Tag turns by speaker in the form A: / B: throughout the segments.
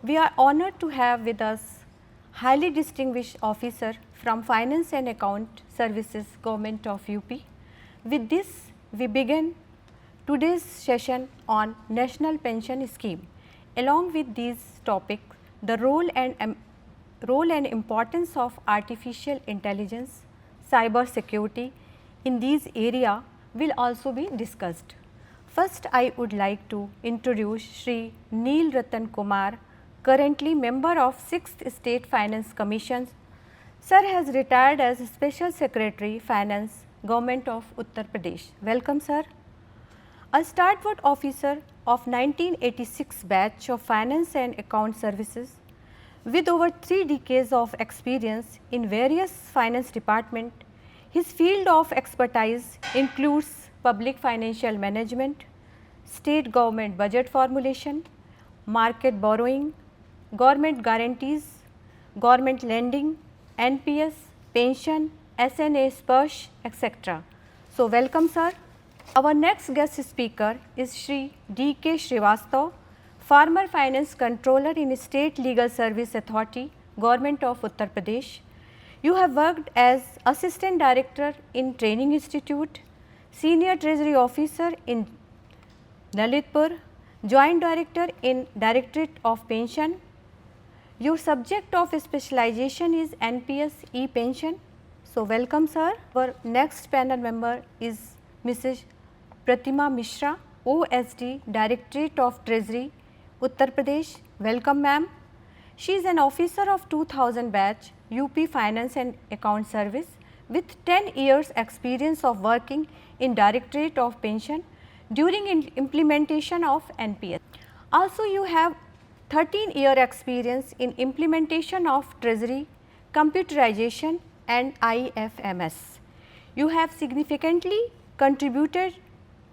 A: We are honored to have with us highly distinguished officer from Finance and Account Services Government of UP. With this, we begin today's session on National Pension Scheme. Along with these topics, the role and importance of artificial intelligence, cyber security in these area will also be discussed. First, I would like to introduce Shri Neel Ratan Kumar, currently member of 6th State Finance Commission. Sir has retired as Special Secretary Finance, Government of Uttar Pradesh. Welcome, sir. A stalwart officer of 1986 batch of Finance and Account Services, with over 3 decades of experience in various finance departments, his field of expertise includes public financial management, state government budget formulation, market borrowing, government guarantees, government lending, NPS, pension, SNA, SPERSH, etc. So, welcome, sir. Our next guest speaker is Shri D.K. Srivastav, former Finance Controller in State Legal Service Authority, Government of Uttar Pradesh. You have worked as Assistant Director in Training Institute, Senior Treasury Officer in Lalitpur, Joint Director in Directorate of Pension. Your subject of specialization is NPS e-pension. So, welcome, sir. Our next panel member is Mrs. Pratima Mishra, OSD, Directorate of Treasury, Uttar Pradesh. Welcome, ma'am. She is an officer of 2000 batch UP Finance and Account Service with 10 years experience of working in Directorate of Pension during implementation of NPS. Also, you have 13-year experience in implementation of Treasury, computerization and IFMS. You have significantly contributed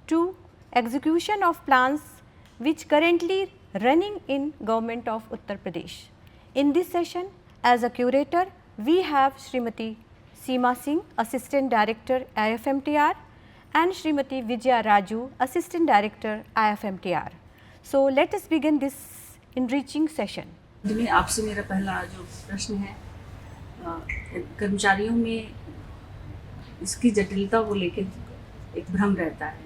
A: to execution of plans which currently running in Government of Uttar Pradesh. In this session, as a curator, we have Srimati Seema Singh, Assistant Director IFMTR, and Srimati Vijaya Raju, Assistant Director IFMTR. So, let us begin this enriching session.
B: जिन्हें आपसे मेरा पहला जो प्रश्न है, कर्मचारियों में इसकी जटिलता को लेकर एक भ्रम रहता है।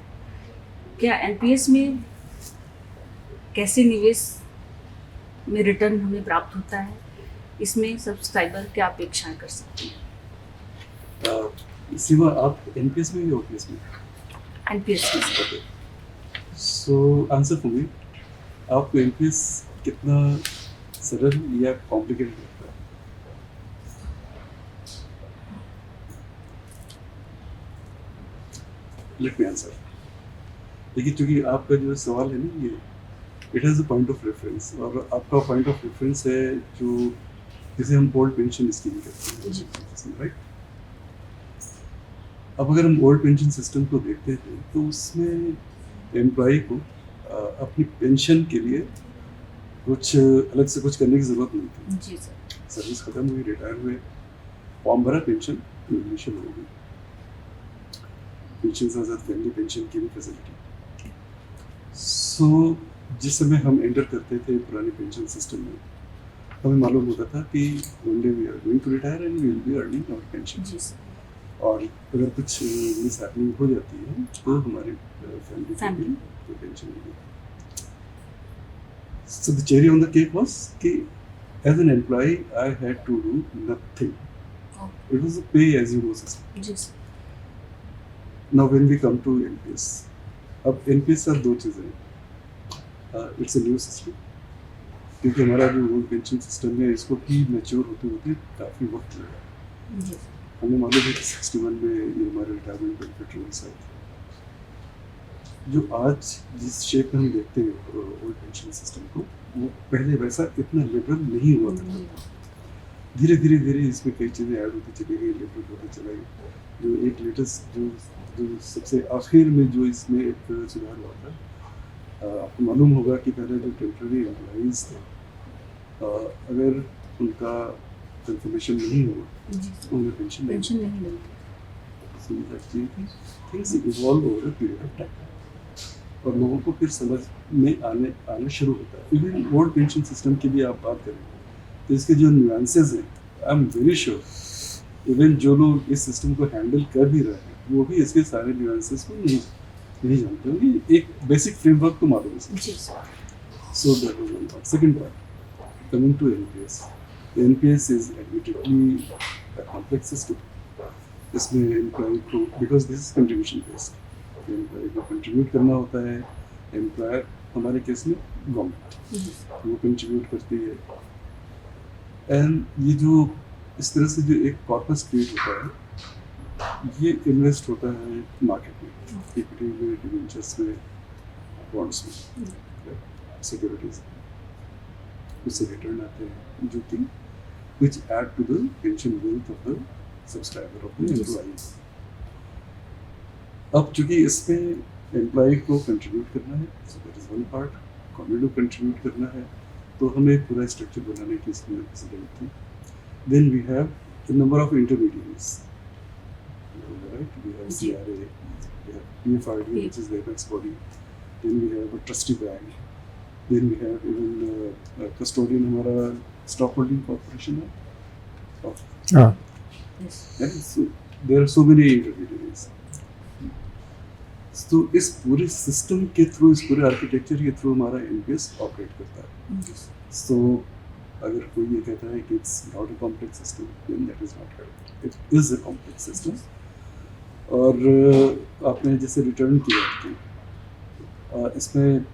B: क्या एनपीएस में कैसे निवेश में रिटर्न हमें प्राप्त होता है, इसमें सब्सक्राइबर क्या अपेक्षाएं कर सकते हैं?
C: सीमा, आप एनपीएस में या ओपीएस में?
B: एनपीएस में।
C: Okay, so answer for me, आपको एनपीएस कितना सरल या कॉम्प्लिकेटेड लगता है? Let me answer. देखिए, क्योंकि आपका जो सवाल है ना, ये it has a point of reference, और आपका पॉइंट ऑफ रेफरेंस है जो जिसे हम ओल्ड पेंशन स्कीम कहते हैं, राइट? अब अगर हम ओल्ड पेंशन सिस्टम को देखते हैं तो उसमें एम्प्लॉय को अपनी पेंशन के लिए कुछ अलग से कुछ करने की ज़रूरत नहीं थी।
B: जी सर।
C: सर्विस खत्म हुई, रिटायर हुए, फॉर्म भरा, पेंशन एडमिशन हो गई। पेंशन के साथ फैमिली पेंशन की भी फैसिलिटी। सो जिस समय हम एंटर करते थे पुराने पेंशन सिस्टम में, हमें मालूम होता था कि one day we are going to retire and we will be earning our pension.
B: जी सर।
C: और अगर कुछ मिस हैपनिंग हो जाती है तो हमारे फैमिली को पेंशन मिलेगी। So the cherry on the cake was कि as an employee I had to do nothing. It was a pay as you go system.
B: जी sir.
C: Now when we come to NPS, अब NPS का दो चीज़ें हैं। It's a new system, क्योंकि हमारा जो ओल्ड पेंशन सिस्टम है इसको भी मैच्योर होते होते काफ़ी वक्त लगा।
B: जी।
C: हमें मालूम है कि 61 में ये हमारे रिटायरमेंट बेनिफिट रूल्स आए थे। जो आज जिस शेप में हम देखते हैं ओल्ड पेंशन सिस्टम को, वो पहले वैसा इतना लिबरल नहीं हुआ था। धीरे धीरे इसमें कई चीज़ें ऐड होती चली गई, लिबरल होते चला गया। जो एक लेटेस्ट जो सबसे आखिर में जो इसमें एक सुधार हुआ था, आपको मालूम होगा कि पहले जो टेम्प्रेरी एम्प्लॉइज़ थे, अगर उनका कंफर्मेशन नहीं हुआ तो उन्हें पेंशन नहीं मिलती। Things evolve over a period of time. और लोगों को फिर समझ में आना शुरू होता है। इवन ओल्ड पेंशन सिस्टम की भी आप बात करें तो इसके जो न्यूएंसेस हैं, आई एम वेरी श्योर इवन जो लोग इस सिस्टम को हैंडल कर भी रहे हैं वो भी इसके सारे न्यूएंसेस को नहीं जानते होंगे। एक बेसिक फ्रेमवर्क तो मालूम है।
B: जी sir.
C: So that was one part. Second part, coming to NPS. The NPS is admittedly a complex system. इसमें एम्प्लॉय को, because this is contribution based, employee को कंट्रीब्यूट करना होता है। एम्प्लॉयर हमारे केस में गवर्नमेंट वो कंट्रीब्यूट करती है। एंड ये जो इस तरह से जो एक कॉर्पस क्रिएट होता है ये इन्वेस्ट होता है मार्केट में, इक्विटी में, डिबेंचर्स में, बॉन्ड्स में, सिक्योरिटीज। उससे रिटर्न आते हैं जो कि which add to the pension wealth of the subscriber, of the employee. अब चूंकि इसमें एम्प्लॉय को कंट्रीब्यूट करना है, so that is one part, government को कंट्रीब्यूट करना है, तो हमें पूरा स्ट्रक्चर बनाने की इसमें जरूरत थी। Then we have the number of intermediaries, right? We have CRA, we have PFRD, which is the apex body. Then we have a trustee bank. Then we have even custodian, हमारा stock holding corporation है।
B: Yes.
C: And so there are so many intermediaries. तो इस पूरे system के through, इस पूरे architecture के through हमारा NPS ऑपरेट करता है।
B: Yes.
C: So अगर कोई ये कहता है कि it's not a complex system, then that is not correct. It is a complex system. और आपने जैसे रिटर्न की बात की, इसमें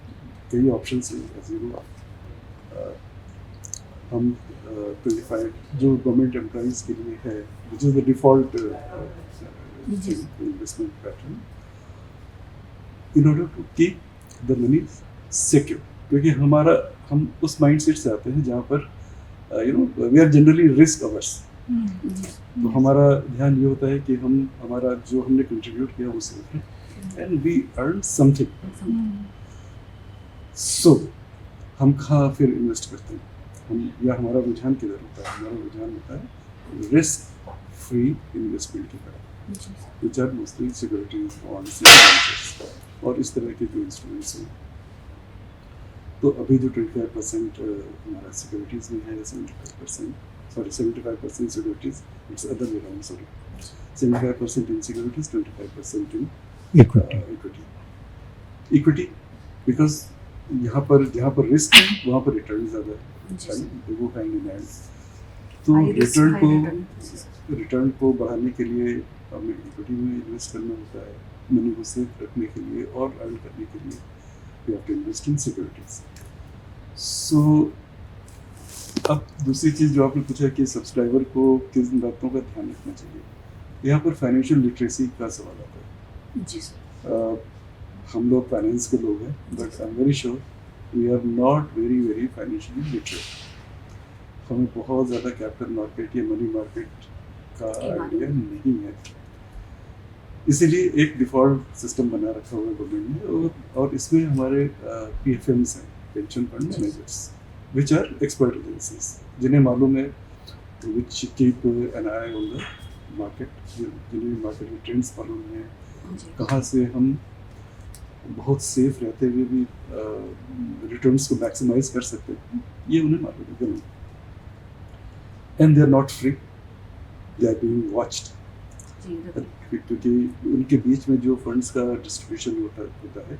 C: कई ऑप्शंस हैं। एज यू नो, हम 25 जो गवर्नमेंट एम्प्लॉइज के लिए है, which is the default investment pattern, in order to keep the money secure, क्योंकि हम उस माइंडसेट से आते हैं जहाँ पर we are generally risk averse. तो हमारा ध्यान ये होता है कि हमारा जो हमने कंट्रीब्यूट किया वो सेफ है एंड वी अर्न समथिंग। सो हम कहाँ फिर इन्वेस्ट करते हैं, हम या हमारा रुझान किधर होता है? हमारा रुझान होता है रिस्क फ्री इन्वेस्टमेंट की तरफ, which are mostly securities, bonds और इस तरह के जो इंस्ट्रूमेंट्स हैं। तो अभी जो 25% हमारा सिक्योरिटीज़ में है, 75% securities, it's other way around, sorry, 75% in securities, 25% in equity, because जहाँ पर रिस्क है वहाँ पर रिटर्न ज़्यादा है, वो हैंड इन हैंड। तो रिटर्न को बढ़ाने के लिए हमें इक्विटी में इन्वेस्ट करना होता है, मनी को सेफ रखने के लिए और अर्न करने के लिए we have to invest in securities. So अब दूसरी चीज़ जो आपने पूछा कि सब्सक्राइबर को किस बातों का ध्यान रखना चाहिए, यहाँ पर फाइनेंशियल लिटरेसी का सवाल आता है।
B: जी सर।
C: हम लोग फाइनेंस के लोग हैं, but I am very sure we are not very financially literate. हमें बहुत ज़्यादा कैपिटल मार्केट या मनी मार्केट का आइडिया नहीं है, इसीलिए एक डिफ़ॉल्ट सिस्टम बना रखा हुआ है गवर्नमेंट ने, और इसमें हमारे PFMs हैं, pension fund managers, which are expert agencies, जिन्हें मालूम है which keep an eye on the market, जिन्हें मार्केट में ट्रेंड्स मालूम है, कहाँ से हम बहुत सेफ रहते हुए भी रिटर्न्स को मैक्सिमाइज कर सकते हैं, ये उन्हें मालूम है government. And they are not free, they are being watched, क्योंकि उनके बीच में जो फंड्स का डिस्ट्रीब्यूशन होता है।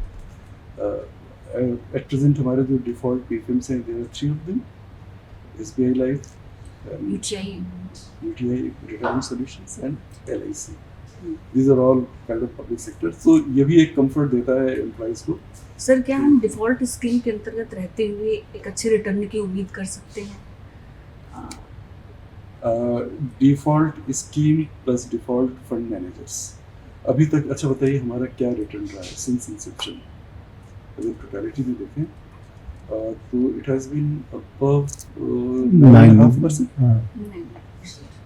C: एट प्रेजेंट हमारे जो डिफ़ॉल्ट PFMs हैं, there are 3 of them, SBI life, UTI retirement solutions and LIC। These are all kind of public sector. So ये भी एक कंफर्ट देता है एम्प्लॉइज को।
B: सर, क्या हम डिफ़ॉल्ट स्कीम के अंतर्गत रहते हुए एक अच्छे रिटर्न की उम्मीद कर सकते हैं?
C: Default scheme plus default fund managers अभी तक, अच्छा बताइए हमारा क्या रिटर्न रहा है सिंस इंसेप्शन? अगर टोटलिटी में देखें तो इट हैज़ बीन अबव 9.5%।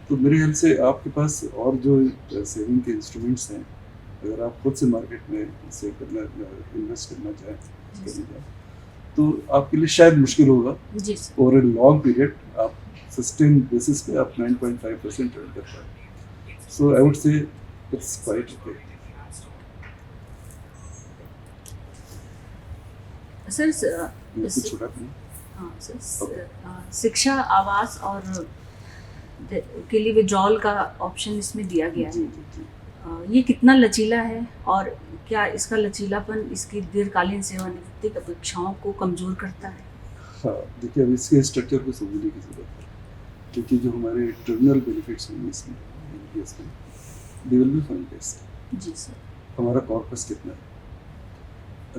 C: तो मेरे ख्याल से आपके पास और जो सेविंग के इंस्ट्रूमेंट्स हैं, अगर आप खुद से मार्केट में सेव करना, इन्वेस्ट करना चाहें तो आपके लिए शायद मुश्किल होगा। ओवर ए लॉन्ग पीरियड आप सस्टेन बेसिस पे आप 9.5% अर्न कर पाए। So I would say it's quite okay.
B: Sir
C: कुछ छोटा नहीं।
B: हाँ सर, शिक्षा आवास और के लिए विड्रॉल का ऑप्शन इसमें दिया गया
C: जी
B: है।
C: जी जी।
B: ये कितना लचीला है और क्या इसका लचीलापन इसकी दीर्घकालीन सेवानिवृत्ति की अपेक्षाओं को कमजोर करता है?
C: हाँ देखिए, अब इसके स्ट्रक्चर को समझने की जरूरत है, क्योंकि जो हमारे टर्मिनल बेनिफिट्स होंगे इसमें एनपीएस में, they will be fund based.
B: जी सर।
C: हमारा कॉर्पस कितना है,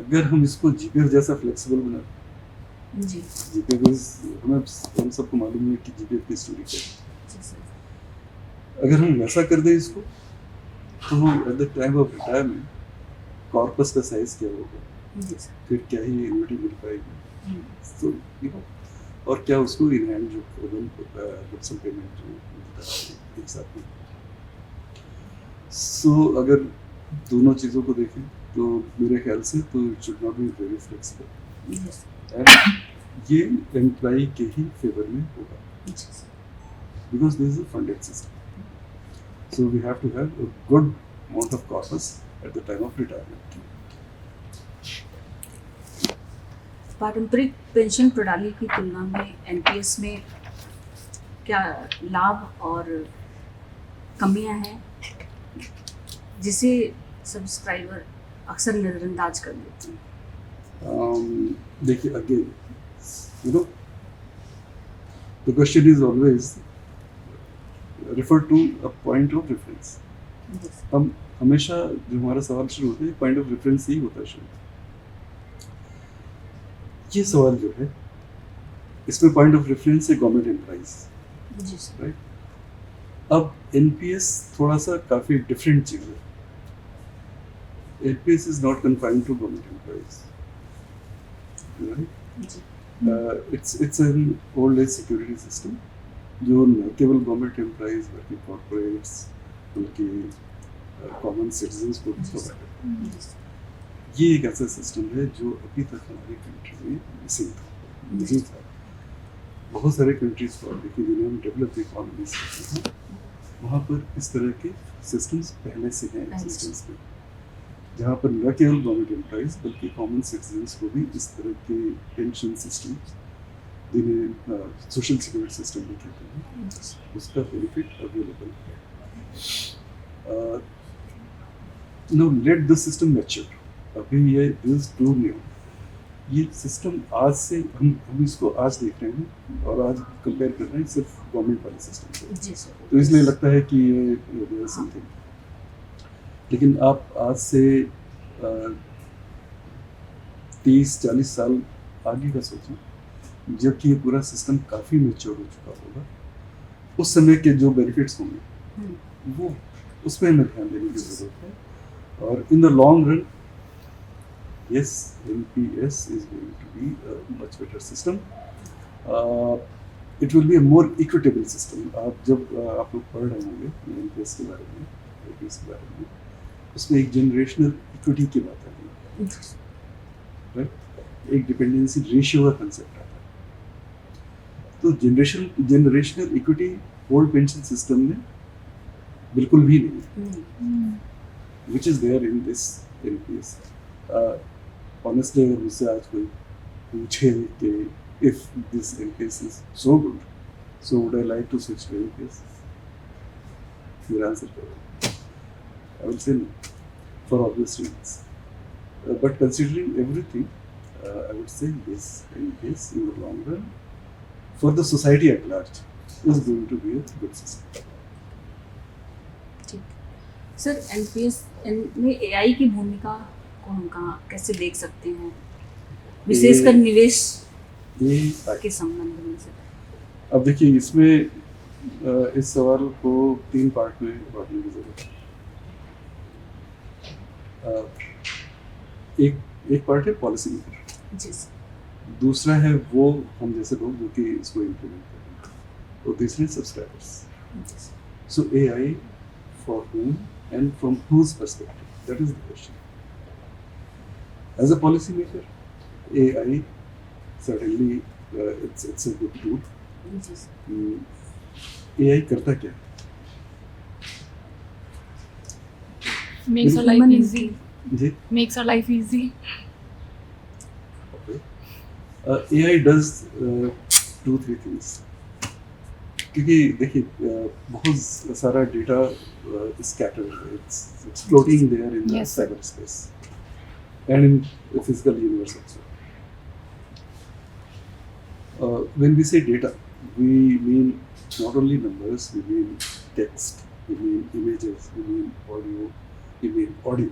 C: अगर हम इसको जीपीएफ जैसा फ्लेक्सिबल बना,
B: जी
C: जीपीएफ हम सबको मालूम है कि जीपीएफ की स्टोरी क्या है।
B: जी सर।
C: अगर हम वैसा कर दें इसको, तो at the time of retirement corpus का साइज क्या होगा,
B: जी सर।
C: फिर क्या ही एन्युटी मिल पाएगी,
B: हम्म,
C: तो यू नो, और क्या उसको इन हैंड जो लमसम पेमेंट जो मिलता है एक साथ में। सो अगर दोनों चीज़ों को देखें तो मेरे ख्याल से तो it should not be very flexible,
B: जी सर।
C: एंड ये एम्प्लॉई के ही फेवर में होगा,
B: जी sir.
C: because this is a funded system. So we have to have a good amount of corpus at the time of retirement.
B: पारंपरिक pension प्रणाली की तुलना में एनपीएस में क्या लाभ और कमियां हैं जिसे सब्सक्राइबर अक्सर नज़रअंदाज कर देते हैं?
C: देखिए, again, you know, the question is always refer to a point of reference.
B: जी सर।
C: हम हमेशा जो हमारा सवाल शुरू होता है पॉइंट ऑफ रेफरेंस ही होता है शुरू। ये सवाल जो है इसमें पॉइंट ऑफ रेफरेंस है गवर्नमेंट एम्प्लॉइज,
B: जी सर।
C: राइट। अब एनपीएस थोड़ा सा काफ़ी डिफरेंट चीज़ है। NPS is not confined to government employees, right.
B: जी
C: it's an old age security system जो न केवल गवर्नमेंट एम्प्लॉइज बल्कि कॉर्पोरेट्स बल्कि कॉमन सिटीजन्स को भी प्रोवाइड करता है।
B: जी सर।
C: ये एक ऐसा सिस्टम है जो अभी तक हमारी कंट्री में मिसिंग था। बहुत सारे कंट्रीज को देखिए जिन्हें हम डेवलप्ड इकोनॉमीज कहते हैं, वहाँ पर इस तरह के सिस्टम्स पहले से हैं एग्जिस्टेंस में, जहाँ पर न केवल गवर्नमेंट एम्प्लॉइज बल्कि कॉमन सिटीजन्स को भी इस तरह के पेंशन सिस्टम, जिन्हें सोशल सिक्योरिटी सिस्टम भी कहते हैं, उसका बेनिफिट अवेलेबल है। No let the system mature. अभी ये दिस टू न्यू, ये सिस्टम आज से हम इसको आज देख रहे हैं और आज कंपेयर कर रहे हैं सिर्फ गवर्नमेंट वाले सिस्टम से,
B: जी सर।
C: तो इसलिए लगता है कि ये समथिंग। लेकिन आप आज से 30-40 साल आगे का सोचें, जबकि ये पूरा सिस्टम काफ़ी मैच्योर हो चुका होगा, उस समय के जो बेनिफिट्स होंगे वो उस पर हमें ध्यान देने की ज़रूरत है। और in the long run yes, NPS is going to be a much better system. It will be a more equitable system. आप जब आप लोग पढ़ रहे होंगे NPS के बारे में, NPS के बारे में, उसमें एक जनरेशनल इक्विटी की बात आती है, राइट। एक डिपेंडेंसी रेशियो का कंसेप्ट आता है। तो generational equity old pension system में बिल्कुल भी नहीं, which is there in this NPS. Honestly, अगर मुझसे आज कोई पूछे कि if this NPS is so good, so would I like to switch to NPS? मेरा आंसर क्या होगा? I would say no, for obvious reasons. But considering everything, I would say yes, NPS in the long run, for the society at large, is going to be a good system.
B: ठीक। Sir, NPS में AI की भूमिका को हम कहाँ कैसे देख सकते हैं, विशेषकर निवेश
C: ये
B: के संबंध में सर?
C: अब देखिए, इसमें इस सवाल को 3 पार्ट में बांटने की जरूरत है। एक पार्ट है पॉलिसी मेकर,
B: जी सर।
C: दूसरा है वो हम जैसे लोग जो कि इसको इम्प्लीमेंट करेंगे, और तीसरे सब्सक्राइबर्स।
B: जी sir.
C: So AI for whom and from whose perspective? That is the question. As a policymaker, AI certainly it's a good tool.
B: जी सर।
C: AI करता क्या है?
D: Makes our life
B: Human
D: easy.
C: Ji,
D: Makes our life easy.
C: okay. AI does 2-3 things. क्योंकि देखिए बहुत सारा data scattered, it's floating there in the
A: Yes, sir.
C: cyberspace and in the physical universe also. When we say data, we mean not only numbers, we mean text, we mean images, we mean audio,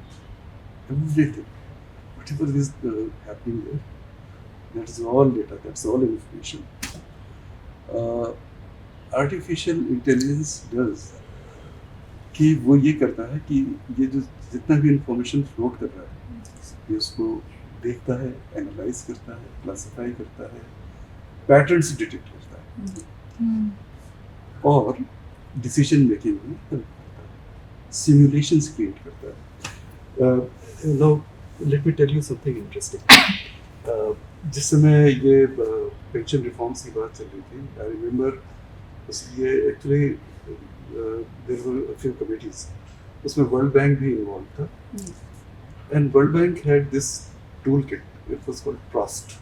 C: everything. Whatever is happening there, that's all data, that's all information. Artificial intelligence does कि वो ये करता है कि ये जो जितना भी इंफॉर्मेशन फ्लोट कर रहा है ये उसको देखता है, एनालाइज करता है, क्लासिफाई करता है, पैटर्न्स डिटेक्ट करता है और डिसीजन मेकिंग में हेल्प करता है, सिमुलेशंस क्रिएट करता है। Now let me tell you something interesting. जिस समय ये पेंशन रिफॉर्म्स की बात चल रही थी, आई रिमेंबर ये actually there were a few committees, उसमें वर्ल्ड बैंक भी इन्वॉल्व था and world bank had this tool kit, it was called trust,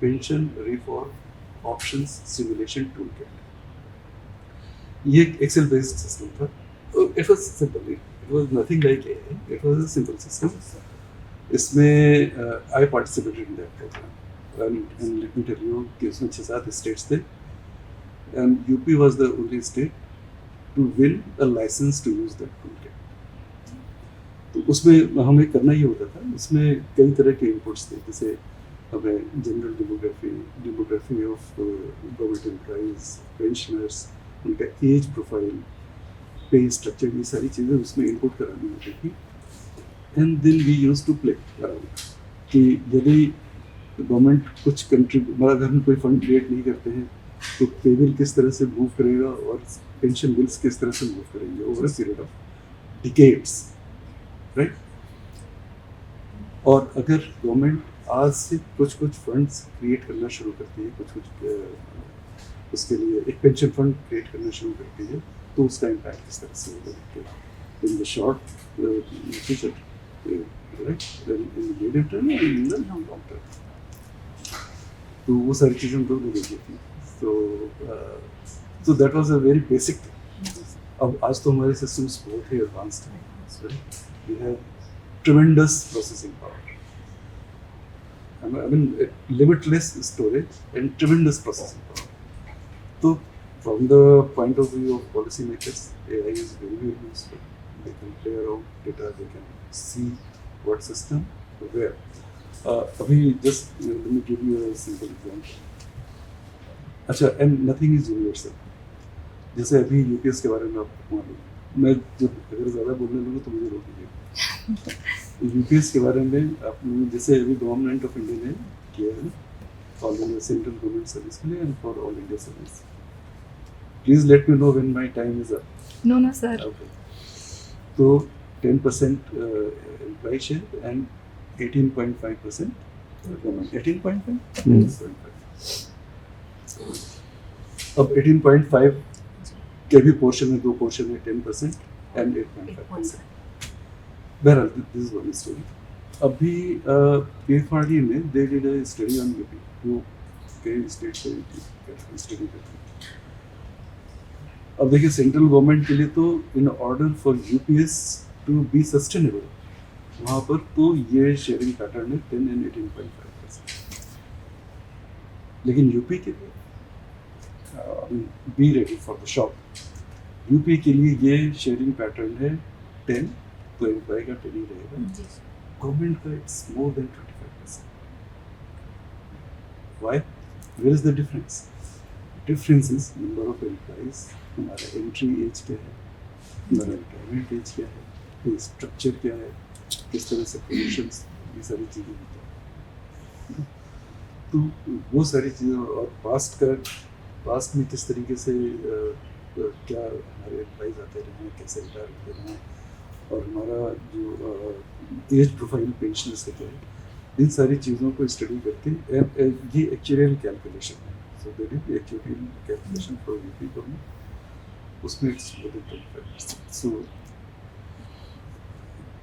C: pension reform options simulation tool kit. ये एक एक्सेल बेस्ड सिस्टम था, it was simple, it was nothing like AI, it was a simple system. इसमें I participated in that program and let me tell you कि उसमें 6-7 states थे and UP was the only state to win a license to use that toolkit. तो उसमें हमें करना ही होता था, उसमें कई तरह के इनपुट्स थे, जैसे हमें general demography of government employees, pensioners, उनका एज प्रोफाइल, पे स्ट्रक्चर, ये सारी चीज़ें उसमें इनपुट करानी होती थी। And then we use to play around कि यदि गवर्नमेंट कुछ अगर हम कोई फंड क्रिएट नहीं करते हैं तो पे बिल किस तरह से मूव करेगा और पेंशन बिल्स किस तरह से मूव करेंगे over a period of decades, right. और अगर गवर्नमेंट आज से कुछ फंड्स क्रिएट करना शुरू करती है, कुछ उसके लिए एक पेंशन फंड क्रिएट करना शुरू करती है, तो उसका इम्पैक्ट किस तरह से होगा in the short future, right, in the medium term and in the long term. तो वो सारी चीज़ें हम लोग देखी थी। So that was a very basic thing. अब आज तो हमारे systems बहुत ही advanced हैं, right? We have tremendous processing power. I mean limitless storage and tremendous processing power. So from the point of view of policymakers, AI is very useful. They can play around data, they can see what system where. अभी just let me give you a simple example. अच्छा, and nothing is universal. जैसे अभी UPS के बारे में आपको मालूम, मैं जब अगर ज़्यादा बोलने लगूँ तो मुझे रोक दीजिए। यूपीएस के बारे में आपने जैसे अभी गवर्नमेंट ऑफ इंडिया ने किया है all India central government service के लिए and for all India service. Please let me know when my time is up.
A: No, sir.
C: Okay, तो 10% एम्प्लॉय शेयर एंड 18.5% गवर्नमेंट। 18.5 अब 18.5 के भी पोर्शन में, 2 पोर्शन है, 10% एंड 8.5%। बहरहाल दिस इज वन स्टोरी। अभी PFRDA ने they did a study on UP, वो कई स्टेट से स्टडी करती है। अब देखिए सेंट्रल गवर्नमेंट के लिए तो in order for UPS to be sustainable, वहाँ पर तो ये शेयरिंग पैटर्न है 10 एंड 18.5%। लेकिन यूपी के लिए be ready for the shop, UP के लिए ये शेयरिंग पैटर्न है 10, तो एम्प्लॉय का 10 ही रहेगा, गवर्नमेंट का it's more than 25%। Why? Where is the difference? Difference is number of employees, हमारा एंट्री एज क्या है, हमारा रिटायरमेंट एज क्या है, स्ट्रक्चर क्या है, किस तरह से प्रमोशंस, ये सारी चीज़ें होती हैं। तो वो सारी चीज़ें, और पास्ट में किस तरीके से क्या हमारे एम्प्लॉइज आते रहे हैं, कैसे रिटायर होते रहे हैं, और हमारा जो एज प्रोफाइल पेंशनर्स का क्या है, इन सारी चीज़ों को स्टडी करके ये एक्चुअल कैलकुलेशन है। So there is actual calculation for UP government, उसमें it's more than 25%।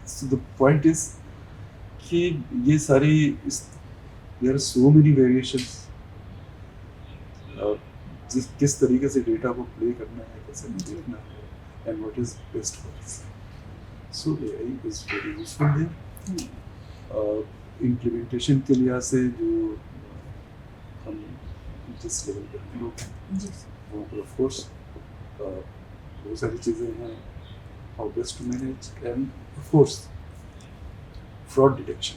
C: So the point is कि ये सारी there are so many variations, किस तरीके से डेटा को प्ले करना है, कैसे देखना है, and what is best for this. So AI is very useful there. Implementation के लिहाज से जो हम जिस लेवल पर हम लोग हैं
B: जी
C: वहाँ पर ऑफ कोर्स बहुत सारी चीज़ें हैं, how best to manage, and of course fraud detection,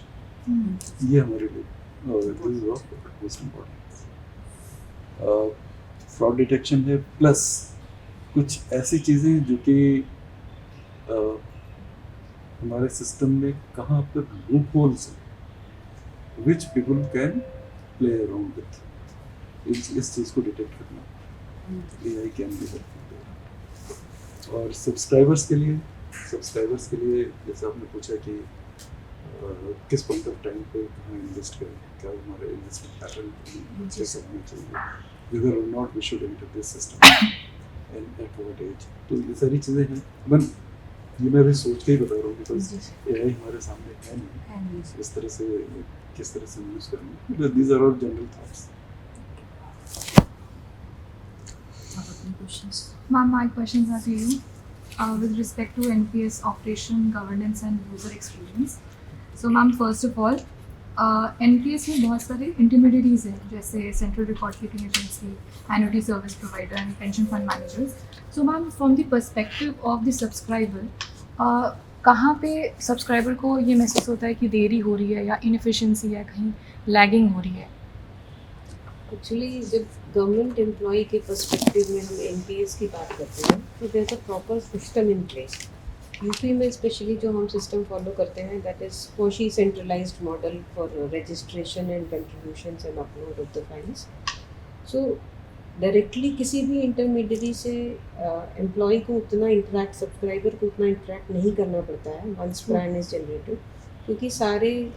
C: ये हमारे लिए this is most important. Fraud detection है, प्लस कुछ ऐसी चीज़ें जो कि हमारे सिस्टम में कहाँ पर लूप होल्स हैं which people can play around with, इस चीज़ को डिटेक्ट करना एआई कैन बी हेल्पफुल. और सब्सक्राइबर्स के लिए जैसे आपने पूछा कि किस पॉइंट ऑफ टाइम पे कहाँ इन्वेस्ट करें, क्या हमारे इन्वेस्टमेंट पैटर्न कैसे होना चाहिए, whether or not we should enter this system and at what age. तो ये सारी चीज़ें हैं, बन ये मैं भी सोच के ही बता रहा हूँ बिकॉज एआई हमारे सामने है नहीं, इस तरह से किस तरह से यूज़ करना. These are all general thoughts.
B: questions.
D: Ma'am, my questions are to you with respect to NPS operation, governance and user experience. So ma'am, first of all, NPS में बहुत सारे intermediaries हैं जैसे Central Record Keeping Agency, Annuity Service Provider and Pension Fund Managers. So ma'am, from the perspective of the subscriber, कहाँ पे subscriber को ये महसूस होता है कि देरी हो रही है या inefficiency है, कहीं lagging हो रही है?
E: एक्चुअली जब गवर्नमेंट एम्प्लॉय के पर्सपेक्टिव में हम एनपीएस की बात करते हैं तो there is a proper system in place. UP में स्पेशली जो हम सिस्टम फॉलो करते हैं that is quasi centralised model for registration and contributions and upload of the files. So directly किसी भी इंटरमीडियरी से एम्प्लॉय को उतना इंटरेक्ट, सब्सक्राइबर को उतना इंटरेक्ट नहीं करना पड़ता है वंस प्लान इज जनरेटेड, क्योंकि सारे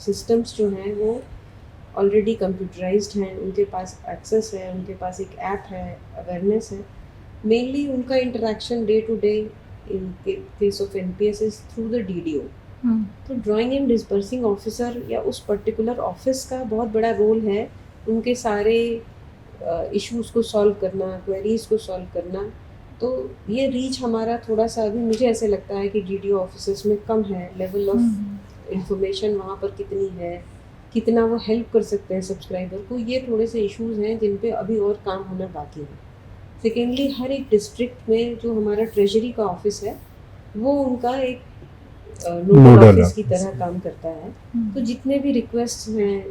E: सिस्टम्स जो हैं वो ऑलरेडी कंप्यूटराइज्ड हैं, उनके पास एक्सेस है, उनके पास एक ऐप है, अवेयरनेस है. मेनली उनका interaction day to day in case of NPS is through the DDO. तो ड्राइंग एंड डिस्बर्सिंग ऑफिसर या उस पर्टिकुलर ऑफिस का बहुत बड़ा रोल है उनके सारे इश्यूज़ को सॉल्व करना, क्वेरीज़ को सॉल्व करना. तो ये रीच हमारा थोड़ा सा अभी मुझे ऐसे लगता है कि डीडीओ ऑफिसर्स में कम है. लेवल ऑफ इंफॉर्मेशन वहाँ पर कितनी है, कितना वो हेल्प कर सकते हैं सब्सक्राइबर को, ये थोड़े से इश्यूज़ हैं जिन पे अभी और काम होना बाकी है. सेकेंडली हर एक डिस्ट्रिक्ट में जो हमारा ट्रेजरी का ऑफिस है वो उनका एक नोडल ऑफिस की तरह काम करता है. तो जितने भी रिक्वेस्ट हैं,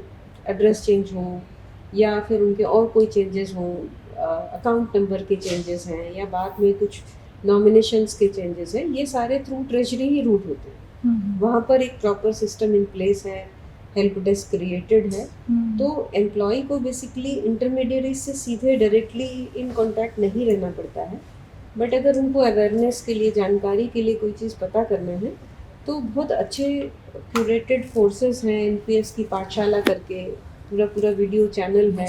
E: एड्रेस चेंज हो या फिर उनके और कोई चेंजेस हों, अकाउंट नंबर के चेंजेस हैं या बाद में कुछ नॉमिनेशंस के चेंजेस हैं, ये सारे थ्रू ट्रेजरी ही रूट होते हैं. वहाँ पर एक प्रॉपर सिस्टम इन प्लेस है, हेल्प डेस्क क्रिएटेड है. तो एम्प्लॉय को बेसिकली इंटरमीडियरी से सीधे डायरेक्टली इन कांटेक्ट नहीं रहना पड़ता है. बट अगर उनको अवेयरनेस के लिए, जानकारी के लिए कोई चीज़ पता करना है तो बहुत अच्छे क्यूरेटेड कोर्सेज हैं एनपीएस की पाठशाला करके, पूरा वीडियो चैनल है,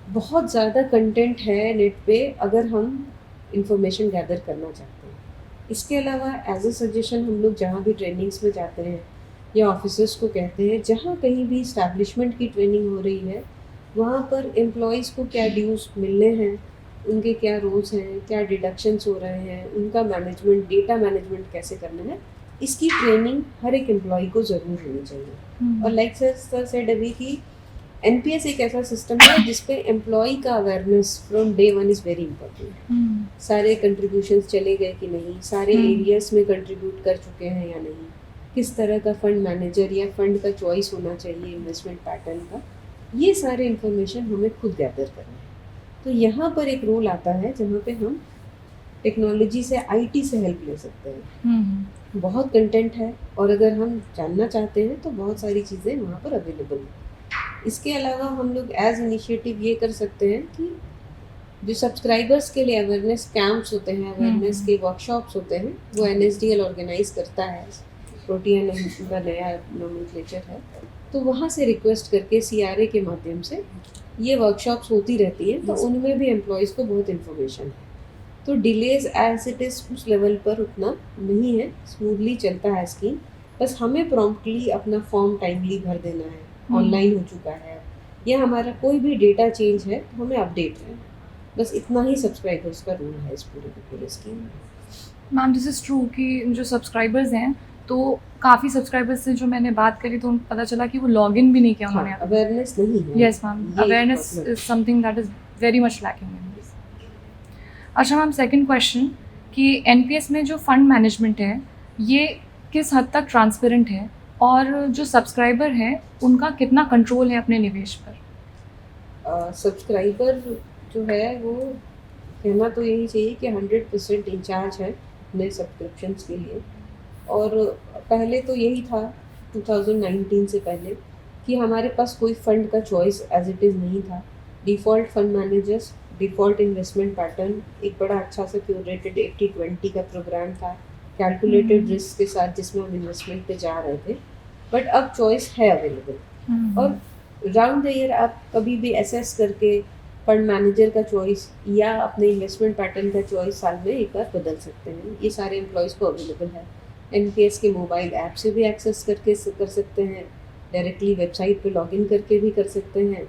E: बहुत ज़्यादा कंटेंट है नेट पे अगर हम इंफॉर्मेशन गैदर करना चाहते हैं. इसके अलावा एज अ सजेशन हम लोग जहाँ भी ट्रेनिंग्स में जाते हैं या ऑफिसर्स को कहते हैं, जहाँ कहीं भी इस्टेब्लिशमेंट की ट्रेनिंग हो रही है वहाँ पर एम्प्लॉयज़ को क्या ड्यूज़ मिलने हैं, उनके क्या रोल्स हैं, क्या डिडक्शंस हो रहे हैं, उनका मैनेजमेंट, डेटा मैनेजमेंट कैसे करना है, इसकी ट्रेनिंग हर एक एम्प्लॉय को ज़रूर होनी चाहिए. और लाइक सर सेड अभी कि एनपीएस एक ऐसा सिस्टम है जिसपे एम्प्लॉय का awareness from day one is very important. सारे कंट्रीब्यूशंस चले गए कि नहीं, सारे एरियाज़ में कंट्रीब्यूट कर चुके हैं या नहीं, किस तरह का फंड मैनेजर या फंड का चॉइस होना चाहिए इन्वेस्टमेंट पैटर्न का, ये सारे इन्फॉर्मेशन हमें खुद गैदर करना है. तो यहाँ पर एक रोल आता है जहाँ पे हम टेक्नोलॉजी से, आईटी से हेल्प ले सकते हैं. बहुत कंटेंट है और अगर हम जानना चाहते हैं तो बहुत सारी चीज़ें वहाँ पर अवेलेबल हैं. इसके अलावा हम लोग एज इनिशिएटिव ये कर सकते हैं कि जो सब्सक्राइबर्स के लिए अवेयरनेस कैंप्स होते हैं, अवेयरनेस के वर्कशॉप्स होते हैं, वो एनएसडीएल ऑर्गेनाइज करता है. प्रोटीन का नया नोमेनक्लेचर है, तो वहाँ से रिक्वेस्ट करके सीआरए के माध्यम से ये वर्कशॉप्स होती रहती हैं. तो उनमें भी एम्प्लॉयज़ को बहुत इन्फॉर्मेशन है. तो डिलेज एज इट इज़ उस लेवल पर उतना नहीं है, स्मूथली चलता है स्कीम. बस हमें प्रॉम्प्टली अपना फॉर्म टाइमली भर देना है, ऑनलाइन हो चुका है, या हमारा कोई भी डेटा चेंज है तो हमें अपडेट रहना है। बस इतना ही सब्सक्राइबर्स का रूल है इस पूरे स्कीम में।
D: मैम दिस इज़ ट्रू कि जो सब्सक्राइबर्स हैं तो काफ़ी सब्सक्राइबर्स से जो मैंने बात करी तो उनको पता चला कि वो लॉगिन भी नहीं किया उन्होंने।
E: अवेयरनेस नहीं है।
D: यस मैम,
E: ये
D: awareness
E: problem
D: is something that is very much lacking in this. अच्छा मैम, सेकंड क्वेश्चन कि एनपीएस में जो फंड मैनेजमेंट है ये किस हद तक ट्रांसपेरेंट है और जो सब्सक्राइबर हैं उनका कितना कंट्रोल है अपने निवेश पर?
E: सब्सक्राइबर जो है वो कहना तो यही चाहिए कि 100% इंचार्ज है अपने सब्सक्रिप्शंस के लिए। और पहले तो यही था 2019 से पहले कि हमारे पास कोई फंड का चॉइस एज इट इज़ नहीं था। Default fund managers, default investment pattern, एक बड़ा अच्छा सा क्यूरेटेड 80-20 का प्रोग्राम था कैलकुलेटेड रिस्क के साथ जिसमें हम इन्वेस्टमेंट पे जा रहे थे। बट अब चॉइस है अवेलेबल और राउंड द ईयर आप कभी भी एसेस करके फंड मैनेजर का चॉइस या अपने इन्वेस्टमेंट पैटर्न का चॉइस साल में एक बार बदल सकते हैं। ये सारे एम्प्लॉयज़ को अवेलेबल है। एनपीएस के मोबाइल ऐप से भी एक्सेस करके कर सकते हैं, डायरेक्टली वेबसाइट पे लॉगिन करके भी कर सकते हैं।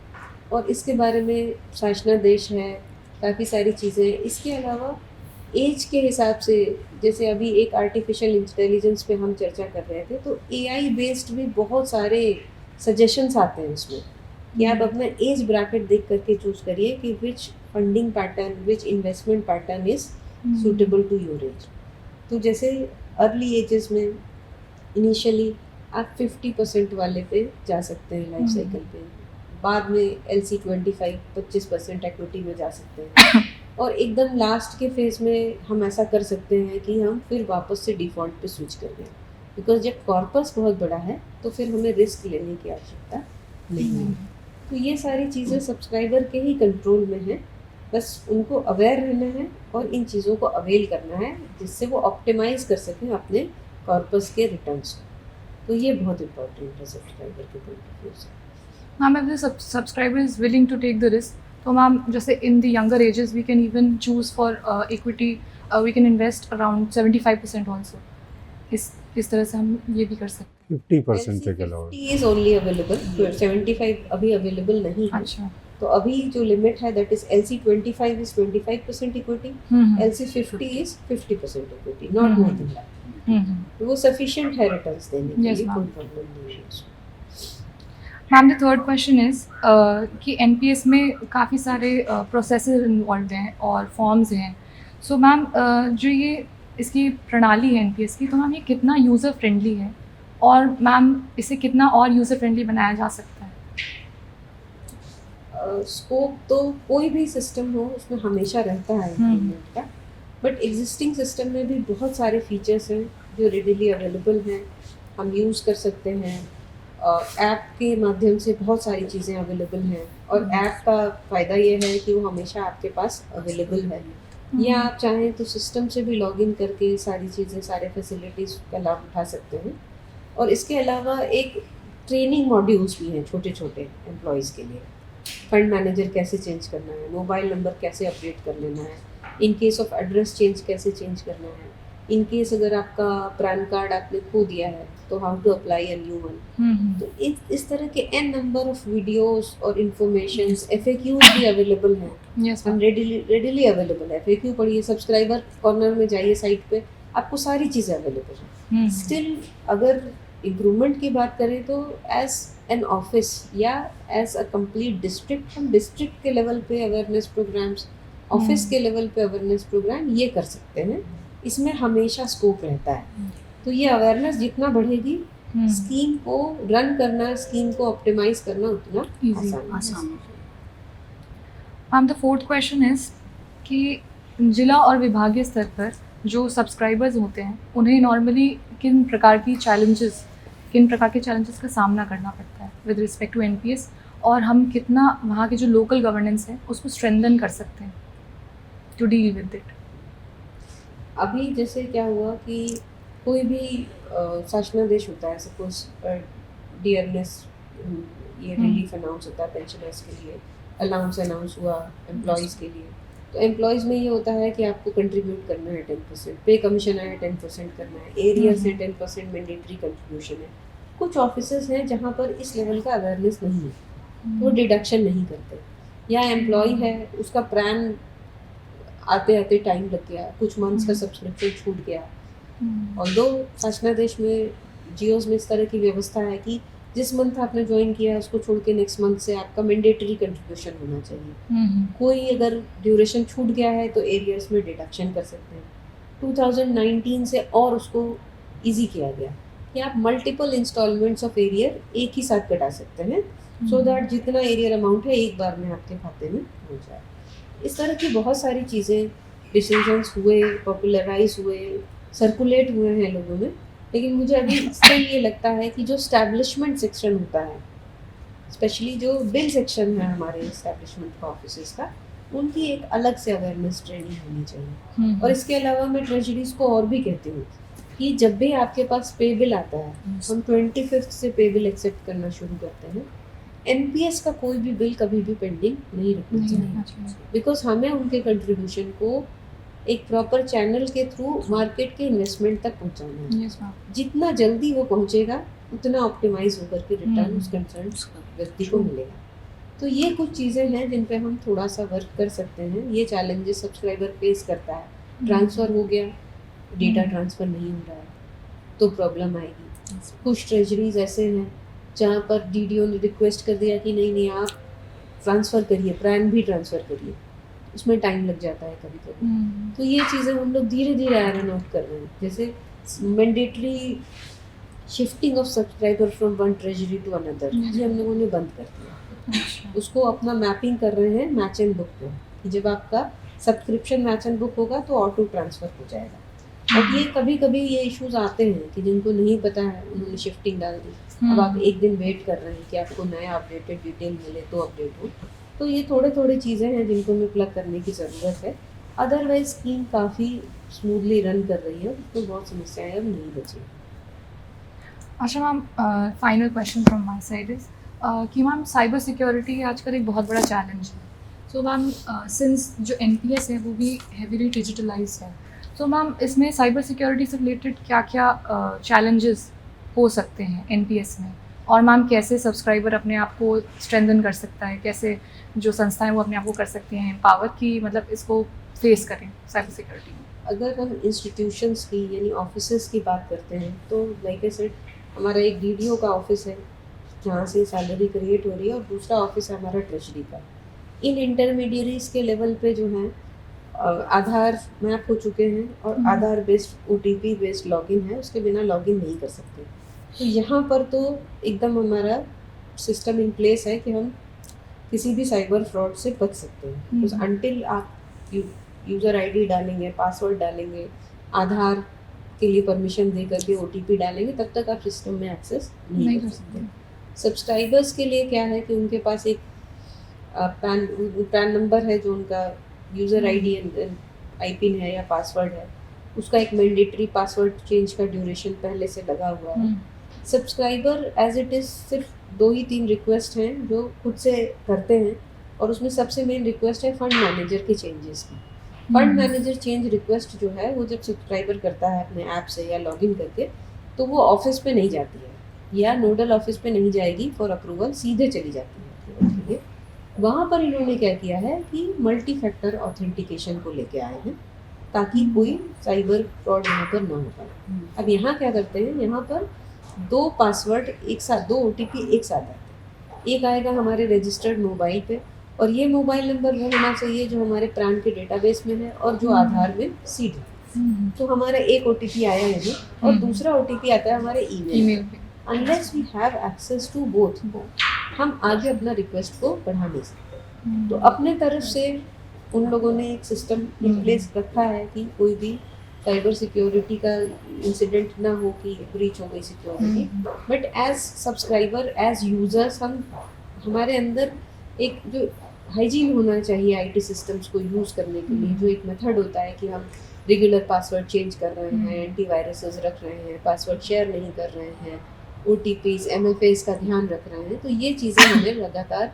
E: और इसके बारे में शासनादेश है, काफ़ी सारी चीज़ें। इसके अलावा एज के हिसाब से, जैसे अभी एक आर्टिफिशियल इंटेलिजेंस पे हम चर्चा कर रहे थे, तो एआई बेस्ड भी बहुत सारे सजेशंस आते हैं उसमें कि आप अपना एज ब्रैकेट देख करके चूज करिए कि which funding pattern, which investment pattern is suitable to your age. तो जैसे अर्ली एजेस में इनिशियली आप 50% वाले पे जा सकते हैं लाइफ साइकिल पे, बाद में LC 25% एक्विटी में जा सकते हैं, और एकदम लास्ट के फेज में हम ऐसा कर सकते हैं कि हम फिर वापस से डिफ़ॉल्ट पे स्विच कर दें। बिकॉज जब कॉर्पस बहुत बड़ा है तो फिर हमें रिस्क लेने की आवश्यकता नहीं है। तो ये सारी चीज़ें सब्सक्राइबर के ही कंट्रोल में हैं, बस उनको अवेयर रहना है और इन चीज़ों को अवेल करना है जिससे वो ऑप्टिमाइज़ कर सकें अपने कॉर्पस के रिटर्न्स को। तो ये बहुत इम्पोर्टेंट है सब्सक्राइबर के पॉइंट ऑफ व्यू से।
D: Ma'am, if the subscriber is willing to take the risk, तो मैम जैसे in the younger ages we can even choose for equity, we can invest around 75% also. इस तरह से हम ये भी कर सकते
F: 50% तक अलाउड।
E: 50 is only available, 75 अभी अवेलेबल नहीं
D: हैं।
E: है।
D: अच्छा।
E: तो अभी जो लिमिट है that is LC 25 is 25% equity, LC 50 is 50% equity, not more than that. वो सफिशिएंट है रिटर्न्स देने के
D: Yes,
E: लिए,
D: ma'am.
E: कोई प्रॉब्लम नहीं है उसमें।
D: Ma'am the third question is कि एनपीएस में काफ़ी सारे प्रोसेसेस इन्वॉल्व हैं और फॉर्म्स हैं। सो मैम जो ये इसकी प्रणाली है एनपीएस की, तो मैम ये कितना यूज़र फ्रेंडली है और मैम इसे कितना और यूज़र फ्रेंडली बनाया जा सकता है?
E: स्कोप तो कोई भी सिस्टम हो उसमें हमेशा रहता है इम्प्रूवमेंट का, बट एग्जिस्टिंग सिस्टम में भी बहुत सारे फीचर्स हैं जो रेडिली अवेलेबल हैं, हम यूज़ कर सकते हैं। ऐप के माध्यम से बहुत सारी चीज़ें अवेलेबल हैं, और ऐप का फ़ायदा ये है कि वो हमेशा आपके पास अवेलेबल है, या आप चाहें तो सिस्टम से भी लॉगिन करके सारी चीज़ें, सारे फैसिलिटीज़ का लाभ उठा सकते हैं। और इसके अलावा एक ट्रेनिंग मॉड्यूल्स भी हैं छोटे छोटे एम्प्लॉयज़ के लिए। फंड मैनेजर कैसे चेंज करना है, मोबाइल नंबर कैसे अपडेट कर लेना है, इन केस ऑफ एड्रेस चेंज कैसे चेंज करना है, इन केस अगर आपका पैन कार्ड आपने खो दिया है तो how to apply a new one. तो इस तरह के एन नंबर ऑफ वीडियोस और इन्फॉर्मेशंस, FAQs भी अवेलेबल हैं।
D: यस
E: हम रेडिली अवेलेबल है। FAQ पढ़िए, सब्सक्राइबर कॉर्नर में जाइए साइट पे, आपको सारी चीज़ें अवेलेबल हैं। स्टिल अगर इम्प्रूवमेंट की बात करें तो एज एन ऑफिस या एज अ कंप्लीट डिस्ट्रिक्ट, हम डिस्ट्रिक्ट के लेवल पे अवेयरनेस प्रोग्राम्स, ऑफिस के लेवल पे अवेयरनेस प्रोग्राम ये कर सकते हैं। इसमें हमेशा स्कोप रहता है। तो ये अवेयरनेस जितना बढ़ेगी, स्कीम को रन करना, स्कीम को ऑप्टिमाइज करना उतना
D: Easy.
E: आसान है।
D: Ma'am the fourth question is कि जिला और विभागीय स्तर पर जो सब्सक्राइबर्स होते हैं उन्हें नॉर्मली किन प्रकार के चैलेंजेस का सामना करना पड़ता है विद रिस्पेक्ट टू एनपीएस, और हम कितना वहाँ के जो लोकल गवर्नेंस है उसको स्ट्रेंथन कर सकते हैं टू डील विद इट?
E: अभी जैसे क्या हुआ कि कोई भी शासनादेश होता है, सपोज डियरनेस, ये रिलीफ अनाउंस होता है पेंशनर्स के लिए, अलाउंस अनाउंस हुआ एम्प्लॉयज़ के लिए। तो एम्प्लॉयज़ में ये होता है कि आपको कंट्रीब्यूट करना है 10%, पे कमीशन है 10% करना है, एरिया से 10% मैंडेटरी कंट्रीब्यूशन है। कुछ ऑफिसेज हैं जहाँ पर इस लेवल का अवेयरनेस नहीं है, वो डिडक्शन नहीं करते, या एम्प्लॉय है उसका प्रान आते आते टाइम लग गया, कुछ मंथ्स का सब्सक्रिप्शन छूट गया। और दो शासना देश में जियोज में इस तरह की व्यवस्था है कि जिस मंथ आपने ज्वाइन किया है उसको छोड़ के नेक्स्ट मंथ से आपका मैंडेटरी कंट्रीब्यूशन होना चाहिए। कोई अगर ड्यूरेशन छूट गया है तो एरियर्स में डिडक्शन कर सकते हैं। 2019 से और उसको इजी किया गया कि आप मल्टीपल इंस्टॉलमेंट्स ऑफ एरियर एक ही साथ कटा सकते हैं, सो दैट जितना एरियर अमाउंट है एक बार में आपके खाते में हो जाए। इस तरह की बहुत सारी चीज़ें, डिसीजंस हुए, पॉपुलराइज हुए, सर्कुलेट हुए हैं लोगों में। लेकिन मुझे अभी इससे ये लगता है कि जो स्टैब्लिशमेंट सेक्शन होता है, स्पेशली जो बिल सेक्शन है हमारे इस्टेब्लिशमेंट का ऑफिसेज का, उनकी एक अलग से अवेयरनेस ट्रेनिंग होनी चाहिए। और इसके अलावा मैं ट्रेजरीज को और भी कहती हूँ कि जब भी आपके पास पे बिल आता है, हम 25th से पे बिल एक्सेप्ट करना शुरू करते हैं। एनपीएस का कोई भी बिल कभी भी पेंडिंग नहीं रखना चाहिए, बिकॉज हमें उनके कंट्रीब्यूशन को एक प्रॉपर चैनल के थ्रू मार्केट के इन्वेस्टमेंट तक पहुंचाना है। जितना जल्दी वो पहुंचेगा उतना ऑप्टिमाइज होकर के रिटर्न उस कंसर्न व्यक्ति को मिलेगा। तो ये कुछ चीज़ें हैं जिन पे हम थोड़ा सा वर्क कर सकते हैं। ये चैलेंजेस सब्सक्राइबर फेस करता है, ट्रांसफ़र हो गया, डेटा ट्रांसफ़र नहीं हो रहा है तो प्रॉब्लम आएगी। कुछ ट्रेजरीज ऐसे हैं जहाँ पर डीडीओ ने रिक्वेस्ट कर दिया कि नहीं आप ट्रांसफ़र करिए, प्रान भी ट्रांसफ़र करिए, उसमें टाइम लग जाता है कभी कभी। तो ये चीज़ें हम लोग धीरे धीरे आयरन आउट कर रहे हैं। जैसे mandatory shifting of subscriber from one treasury to another, ये हम लोगों ने बंद कर दिया। उसको अपना मैपिंग कर रहे हैं मैच एंड बुक पे, कि जब आपका सब्सक्रिप्शन मैच एंड बुक होगा तो ऑटो ट्रांसफ़र हो जाएगा। अब ये कभी कभी ये इश्यूज आते हैं कि जिनको नहीं पता है उन्होंने शिफ्टिंग डाल दी, अब आप एक दिन वेट कर रहे हैं कि आपको नया अपडेटेड डिटेल मिले तो अपडेट हो। तो ये थोड़े थोड़े चीज़ें हैं जिनको हमें प्लग करने की ज़रूरत है। अदरवाइज स्कीम काफ़ी स्मूथली रन कर रही है, उसमें बहुत समस्याएं अब नहीं बची।
D: अच्छा ma'am, final question from my side is कि मैम साइबर सिक्योरिटी आजकल एक बहुत बड़ा चैलेंज है। सो मैम सिंस जो एनपीएस है वो भी हेवीली डिजिटलाइज्ड है, तो मैम इसमें साइबर सिक्योरिटी से रिलेटेड क्या क्या चैलेंजेस हो सकते हैं एनपीएस में, और मैम कैसे सब्सक्राइबर अपने आप को स्ट्रेंथन कर सकता है, कैसे जो संस्थाएं वो अपने आप को कर सकती हैं एम्पावर की मतलब इसको फेस करें साइबर सिक्योरिटी में।
E: अगर हम इंस्टीट्यूशंस की यानी ऑफिसेज की बात करते हैं तो लाइक आई सेड, हमारा एक डीडीओ का ऑफिस है जहाँ से सैलरी क्रिएट हो रही है, और दूसरा ऑफिस है हमारा ट्रेजरी का। इन इंटरमीडियरीज के लेवल पे जो हैं आधार मैप हो चुके हैं और आधार बेस्ड ओटीपी बेस्ड लॉगिन है, उसके बिना लॉगिन नहीं कर सकते। तो यहाँ पर तो एकदम हमारा सिस्टम इन प्लेस है कि हम किसी भी साइबर फ्रॉड से बच सकते हैं। बिकॉज अनटिल आप यूज़र आईडी डालेंगे, पासवर्ड डालेंगे, आधार के लिए परमिशन दे करके ओटीपी डालेंगे, तब तक आप सिस्टम में एक्सेस नहीं कर सकते। सब्सक्राइबर्स के लिए क्या है कि उनके पास एक पैन नंबर है जो उनका यूज़र आईडी एंड आईपिन है या पासवर्ड है, उसका एक मैंडेटरी पासवर्ड चेंज का ड्यूरेशन पहले से लगा हुआ है। सब्सक्राइबर एज इट इज़ सिर्फ 2 ही 3 रिक्वेस्ट हैं जो खुद से करते हैं, और उसमें सबसे मेन रिक्वेस्ट है फंड मैनेजर के चेंजेस की। फंड मैनेजर चेंज रिक्वेस्ट जो है वो जब सब्सक्राइबर करता है अपने ऐप से या लॉगिन करके, तो वो ऑफिस पे नहीं जाती है या नोडल ऑफिस पे नहीं जाएगी फॉर अप्रूवल, सीधे चली जाती है अप्रूवल के लिए। वहाँ पर इन्होंने क्या किया है कि मल्टी फैक्टर ऑथेंटिकेशन को लेके आए हैं ताकि कोई साइबर फ्रॉड यहाँ पर ना हो पाए। अब यहाँ क्या करते हैं, यहाँ पर 2 पासवर्ड एक साथ, 2 ओटीपी एक साथ आते हैं। एक आएगा हमारे रजिस्टर्ड मोबाइल पे, और ये मोबाइल नंबर वो होना चाहिए जो हमारे प्राण के डेटाबेस में है और जो आधार में सीड है। तो हमारा एक ओटीपी आया यहाँ और दूसरा ओटीपी आता है हमारे ईमेल पे। Unless we have access to both, हम आगे अपना रिक्वेस्ट को बढ़ा नहीं सकते। तो अपने तरफ से उन लोगों ने एक सिस्टम इन प्लेस रखा है कि कोई भी साइबर सिक्योरिटी का इंसिडेंट ना हो कि ब्रीच हो गई security. But as subscriber, as users, हमारे अंदर एक जो हाइजीन होना चाहिए आईटी सिस्टम्स को यूज़ करने के लिए, जो एक मेथड होता है कि हम रेगुलर पासवर्ड चेंज कर रहे हैं, एंटीवायरसेस रख रहे हैं, पासवर्ड शेयर नहीं कर रहे हैं, ओटीपीज, एमएफएस का ध्यान रख रहे हैं। तो ये चीज़ें हमें लगातार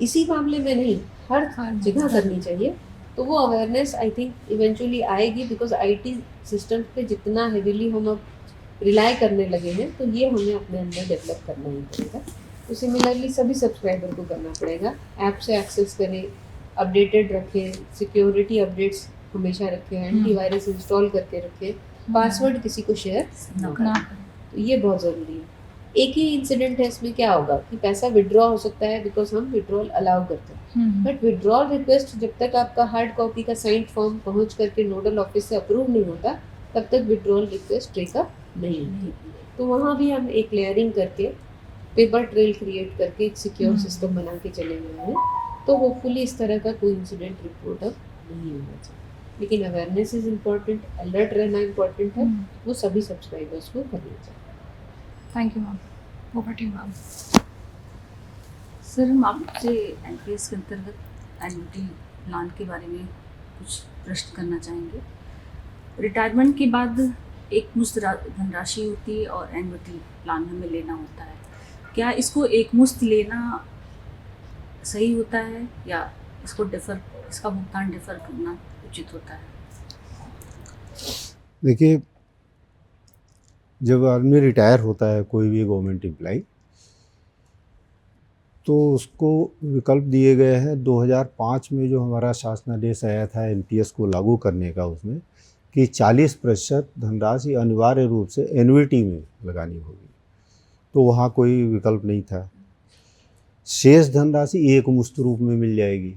E: इसी मामले में नहीं हर जगह करनी चाहिए। तो वो अवेयरनेस आई थिंक इवेंचुअली आएगी, बिकॉज आईटी सिस्टम पे जितना हेविली हम अब रिलाई करने लगे हैं, तो ये हमें अपने अंदर डेवलप करना ही पड़ेगा। तो सिमिलरली सभी सब्सक्राइबर को करना पड़ेगा, ऐप से एक्सेस करें, अपडेटेड रखें, सिक्योरिटी अपडेट्स हमेशा रखें, एंटीवायरस इंस्टॉल करके रखें, पासवर्ड किसी को शेयर ना करें। तो ये बहुत ज़रूरी है। एक ही इंसिडेंट है इसमें, क्या होगा कि पैसा विड्रॉ हो सकता है बिकॉज हम विड्रॉल अलाउ करते हैं, बट विड्रॉल रिक्वेस्ट जब तक आपका हार्ड कॉपी का साइंड फॉर्म पहुंच करके नोडल ऑफिस से अप्रूव नहीं होता, तब तक विड्रॉल रिक्वेस्ट टेकअप नहीं होती। तो वहाँ भी हम एक लेयरिंग करके, पेपर ट्रेल क्रिएट करके एक सिक्योर सिस्टम बना के चले गए हैं। तो होपफुली इस तरह का कोई इंसिडेंट रिपोर्ट अब नहीं होना चाहिए। लेकिन अवेयरनेस इज इम्पॉर्टेंट, अलर्ट रहना इम्पॉर्टेंट है, वो सभी सब्सक्राइबर्स को करना चाहिए।
D: Thank you ma'am. Over to you ma'am.
B: Sir, हम आपसे एनपीएस के अंतर्गत एन्युटी प्लान के बारे में कुछ प्रश्न करना चाहेंगे। रिटायरमेंट के बाद एक मुश्त धनराशि होती है और एन्युटी प्लान हमें लेना होता है। क्या इसको एक मुश्त लेना सही होता है या इसका भुगतान डिफर करना उचित होता है?
F: देखिए, जब आदमी रिटायर होता है कोई भी गवर्नमेंट एम्प्लॉय, तो उसको विकल्प दिए गए हैं 2005 में जो हमारा शासनादेश आया था एनपीएस को लागू करने का, उसमें कि 40% धनराशि अनिवार्य रूप से एन्युटी में लगानी होगी। तो वहाँ कोई विकल्प नहीं था। शेष धनराशि एक मुश्त रूप में मिल जाएगी,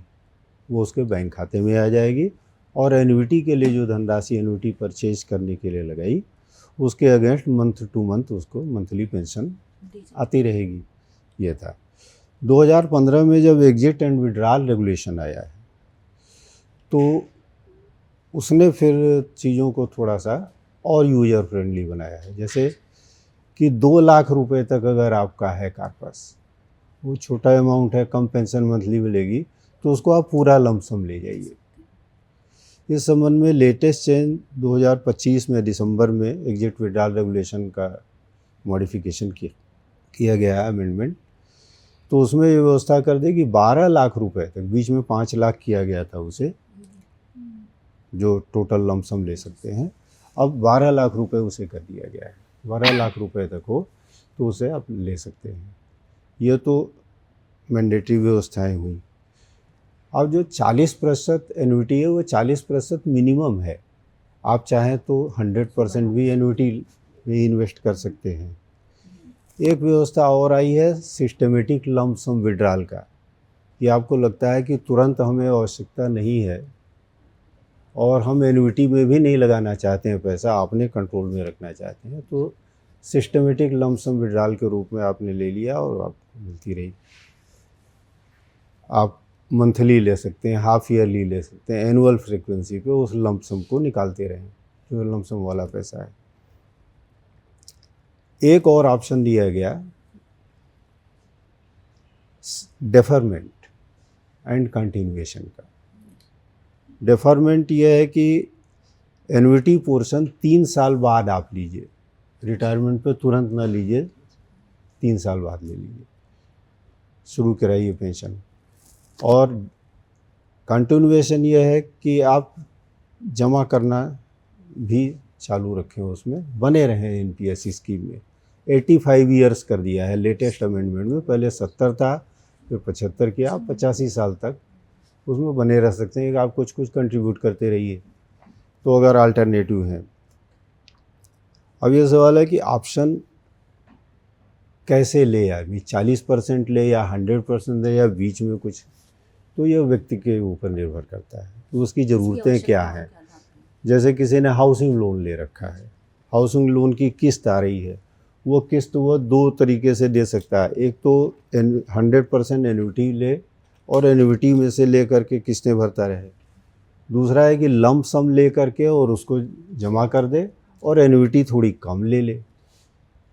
F: वो उसके बैंक खाते में आ जाएगी, और एन्युटी के लिए जो धनराशि एन्युटी परचेज करने के लिए लगाई, उसके अगेंस्ट मंथ टू मंथ उसको मंथली पेंशन आती रहेगी। ये था 2015 में जब एग्जिट एंड विड्रॉल रेगुलेशन आया है, तो उसने फिर चीज़ों को थोड़ा सा और यूजर फ्रेंडली बनाया है। जैसे कि 2 लाख रुपए तक अगर आपका है कार्पस, वो छोटा अमाउंट है, कम पेंशन मंथली मिलेगी, तो उसको आप पूरा लमसम ले जाइए। इस संबंध में लेटेस्ट चेंज 2025 में दिसंबर में एग्जिट विड्रॉल रेगुलेशन का मॉडिफिकेशन किया गया है, अमेंडमेंट। तो उसमें ये व्यवस्था कर दी कि 12 लाख रुपए तक, बीच में 5 लाख किया गया था उसे, जो टोटल लमसम ले सकते हैं, अब 12 लाख रुपए उसे कर दिया गया है। 12 लाख रुपए तक हो तो उसे आप ले सकते हैं। ये तो मैंडेटरी व्यवस्थाएं हुई। अब जो 40% एन्युटी है, वो 40% मिनिमम है। आप चाहें तो 100% भी एन्युटी में इन्वेस्ट कर सकते हैं। एक व्यवस्था और आई है सिस्टमेटिक लंप सम विड्रॉल का, कि आपको लगता है कि तुरंत हमें आवश्यकता नहीं है और हम एन्युटी में भी नहीं लगाना चाहते हैं पैसा, आपने कंट्रोल में रखना चाहते हैं, तो सिस्टमेटिक लंप सम विड्रॉल के रूप में आपने ले लिया और आपको मिलती रही। आप मंथली ले सकते हैं, हाफ ईयरली ले सकते हैं, एनुअल फ्रीक्वेंसी पे उस लंप सम को निकालते रहें, जो लंप सम वाला पैसा है। एक और ऑप्शन दिया गया, डेफरमेंट एंड कंटिन्यूएशन का। डेफरमेंट ये है कि एन्युटी पोर्शन 3 साल बाद आप लीजिए, रिटायरमेंट पे तुरंत ना लीजिए, 3 साल बाद ले लीजिए, शुरू कराइए पेंशन। और कंटिन्यूएशन ये है कि आप जमा करना भी चालू रखें, उसमें बने रहें एनपीएस स्कीम में। 85 ईयर्स कर दिया है लेटेस्ट अमेंडमेंट में, पहले 70 था, फिर 75 किया, आप 85 साल तक उसमें बने रह सकते हैं कि आप कुछ कुछ कंट्रीब्यूट करते रहिए। तो अगर अल्टरनेटिव है, अब ये सवाल है कि ऑप्शन कैसे ले आदमी, 40% ले या 100% ले या बीच में कुछ, तो ये व्यक्ति के ऊपर निर्भर करता है तो उसकी ज़रूरतें क्या हैं। जैसे किसी ने हाउसिंग लोन ले रखा है, हाउसिंग लोन की किस्त आ रही है, वो किस्त वो 2 तरीके से दे सकता है। एक तो 100% एन्युटी ले और एन्युटी में से ले करके किस्तें भरता रहे। दूसरा है कि लंप सम ले करके और उसको जमा कर दे और एन्युटी थोड़ी कम ले ले।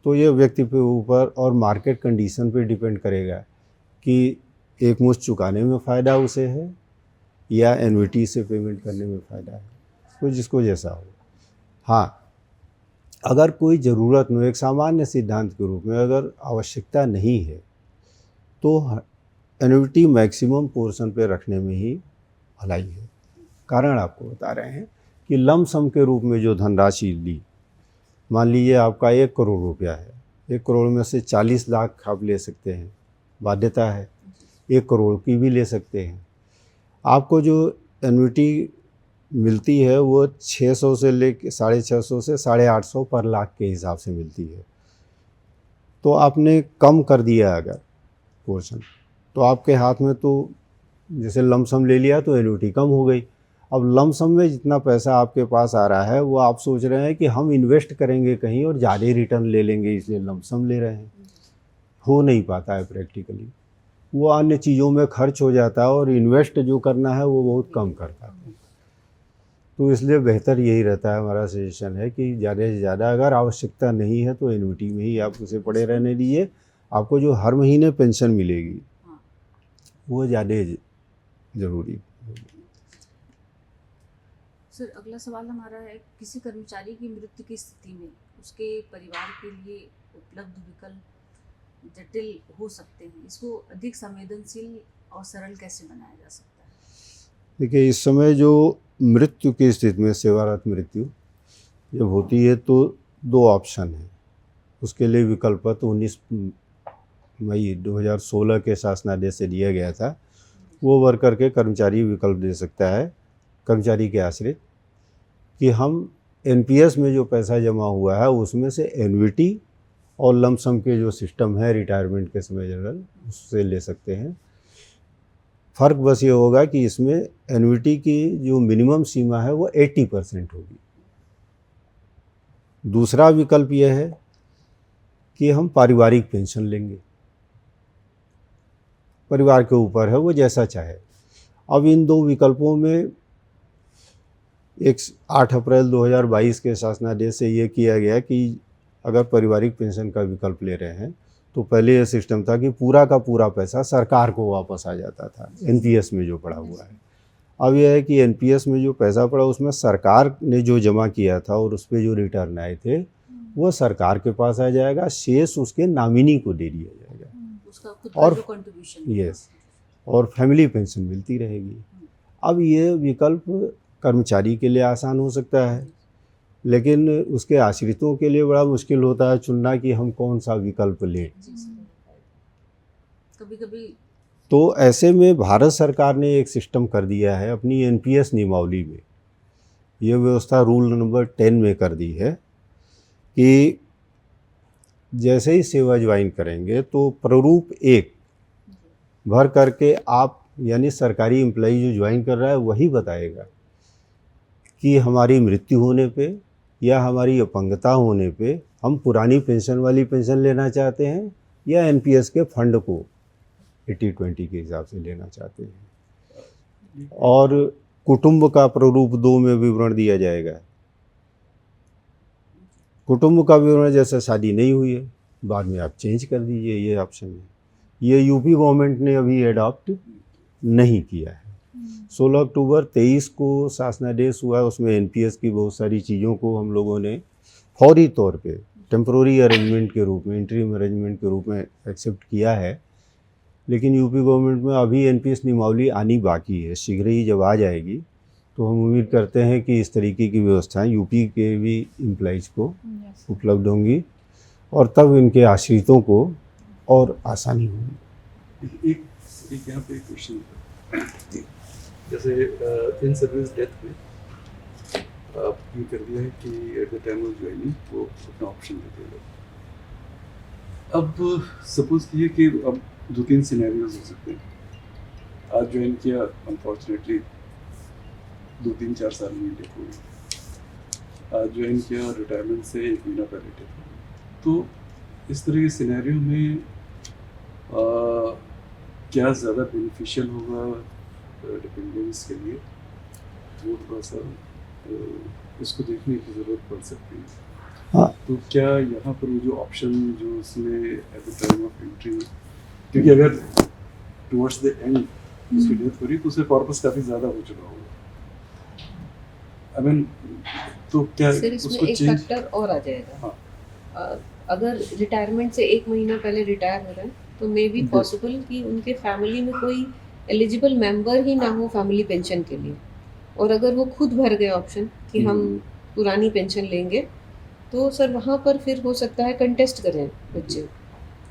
F: तो ये व्यक्ति पे ऊपर और मार्केट कंडीशन पे डिपेंड करेगा कि एक मुश्त चुकाने में फ़ायदा उसे है या एन्युटी से पेमेंट करने में फ़ायदा है, तो जिसको जैसा हो। हाँ, अगर कोई ज़रूरत न हो, एक सामान्य सिद्धांत के रूप में अगर आवश्यकता नहीं है, तो एन्युटी मैक्सिमम पोर्शन पे रखने में ही भलाई है। कारण आपको बता रहे हैं कि लंप सम के रूप में जो धनराशि ली, मान लीजिए आपका 1 करोड़ रुपया है, 1 करोड़ में से 40 लाख आप ले सकते हैं, बाध्यता है, 1 करोड़ की भी ले सकते हैं। आपको जो एन्युटी मिलती है वो 600 से लेके 650 से 850 पर लाख के हिसाब से मिलती है। तो आपने कम कर दिया अगर पोर्शन, तो आपके हाथ में तो जैसे लमसम ले लिया तो एन्युटी कम हो गई। अब लमसम में जितना पैसा आपके पास आ रहा है वो आप सोच रहे हैं कि हम इन्वेस्ट करेंगे कहीं और ज़्यादा रिटर्न ले लेंगे, इसलिए लमसम ले रहे हैं। हो नहीं पाता है प्रैक्टिकली, वो अन्य चीज़ों में खर्च हो जाता है और इन्वेस्ट जो करना है वो बहुत कम कर पाते हैं। तो इसलिए बेहतर यही रहता है, हमारा सजेशन है कि ज़्यादा से ज़्यादा अगर आवश्यकता नहीं है तो एन्युटी में ही आप उसे पड़े रहने दीजिए। आपको जो हर महीने पेंशन मिलेगी वो ज़्यादा ज़रूरी।
B: सर अगला सवाल हमारा है, किसी कर्मचारी की मृत्यु की स्थिति में उसके परिवार के लिए उपलब्ध विकल्प जटिल हो सकते हैं, इसको अधिक संवेदनशील और सरल कैसे बनाया जा सकता है?
F: देखिए, इस समय जो मृत्यु की स्थिति में सेवारत मृत्यु जब होती है तो 2 ऑप्शन हैं। उसके लिए विकल्प तो 19 मई 2016 के शासनादेश से दिया गया था। वो वर्कर के कर्मचारी विकल्प दे सकता है, कर्मचारी के आश्रित, कि हम एनपीएस में जो पैसा जमा हुआ है उसमें से एन्युटी और लमसम के जो सिस्टम है रिटायरमेंट के समय जनरल, उससे ले सकते हैं। फ़र्क बस ये होगा कि इसमें एन्युटी की जो मिनिमम सीमा है वो 80% होगी। दूसरा विकल्प यह है कि हम पारिवारिक पेंशन लेंगे, परिवार के ऊपर है, वो जैसा चाहे। अब इन 2 विकल्पों में 8 अप्रैल 2022 के शासनादेश से ये किया गया कि अगर पारिवारिक पेंशन का विकल्प ले रहे हैं तो पहले ये सिस्टम था कि पूरा का पूरा पैसा सरकार को वापस आ जाता था एनपीएस में जो पड़ा हुआ है। अब यह है कि एनपीएस में जो पैसा पड़ा उसमें सरकार ने जो जमा किया था और उस पर जो रिटर्न आए थे वो सरकार के पास आ जाएगा, शेष उसके नामिनी को दे दिया जाएगा।
B: उसका खुद
F: और
B: का जो कंट्रीब्यूशन
F: यस, और फैमिली पेंशन मिलती रहेगी। अब ये विकल्प कर्मचारी के लिए आसान हो सकता है, लेकिन उसके आश्रितों के लिए बड़ा मुश्किल होता है चुनना कि हम कौन सा विकल्प लें।
B: कभी कभी
F: तो ऐसे में भारत सरकार ने एक सिस्टम कर दिया है अपनी एनपीएस नियमावली में, ये व्यवस्था रूल नंबर 10 में कर दी है कि जैसे ही सेवा ज्वाइन करेंगे तो प्रारूप 1 भर करके आप, यानी सरकारी एम्प्लॉई जो ज्वाइन कर रहा है वही बताएगा कि हमारी मृत्यु होने पे या हमारी अपंगता होने पे हम पुरानी पेंशन वाली पेंशन लेना चाहते हैं या एनपीएस के फंड को 80-20 के हिसाब से लेना चाहते हैं। और कुटुंब का प्रारूप 2 में विवरण दिया जाएगा। कुटुंब का विवरण जैसे शादी नहीं हुई है बाद में आप चेंज कर दीजिए, ये ऑप्शन है। ये यूपी गवर्नमेंट ने अभी एडॉप्ट नहीं किया है। 16 अक्टूबर 23 को शासनादेश हुआ, उसमें एनपीएस की बहुत सारी चीज़ों को हम लोगों ने फौरी तौर पे टेम्प्रोरी अरेंजमेंट के रूप में, इंटरिम अरेंजमेंट के रूप में एक्सेप्ट किया है। लेकिन यूपी गवर्नमेंट में अभी एनपीएस नियमावली आनी बाकी है, शीघ्र ही जब आ जाएगी तो हम उम्मीद करते हैं कि इस तरीके की व्यवस्थाएं यूपी के भी एम्प्लॉइज़ को उपलब्ध होंगी और तब इनके आश्रितों को और आसानी होगी।
C: एक यहाँ पे एक क्वेश्चन, जैसे इन सर्विस डेथ में आप ये कर दिया है कि at the time of joining वो अपना ऑप्शन दे देगा। अब सपोज किए कि अब 2-3 सिनेरियोज हो सकते हैं। आज ज्वाइन किया, अनफॉर्चुनेटली 2-3-4 साल में डेथ हो गई। आज ज्वाइन किया, रिटायरमेंट से 1 महीना पहले डेथ हो गई। तो इस तरह के सिनेरियो में क्या ज़्यादा बेनिफिशियल होगा डिपेंडेंट्स के लिए, वो थोड़ा सा इसको देखने की ज़रूरत पड़ सकती है।
F: हाँ।
C: तो क्या यहाँ पर वो जो ऑप्शन जो उसमें at the time of entry, क्योंकि अगर टुवर्ड्स द एंड उसकी डेथ हो रही तो उससे कॉर्पस काफ़ी ज़्यादा हो चुका होगा। आई मीन, तो क्या
E: सर इसमें
C: उसको
E: एक
C: चेंज?
E: फैक्टर और आ जाएगा।
C: हाँ।
E: अगर रिटायरमेंट से 1 महीना पहले रिटायर हो रहे हैं तो मे बी पॉसिबल कि उनके फैमिली में कोई एलिजिबल मेंबर ही ना हो फैमिली पेंशन के लिए, और अगर वो खुद भर गए ऑप्शन कि हम पुरानी पेंशन लेंगे तो सर वहाँ पर फिर हो सकता है कंटेस्ट करें बच्चे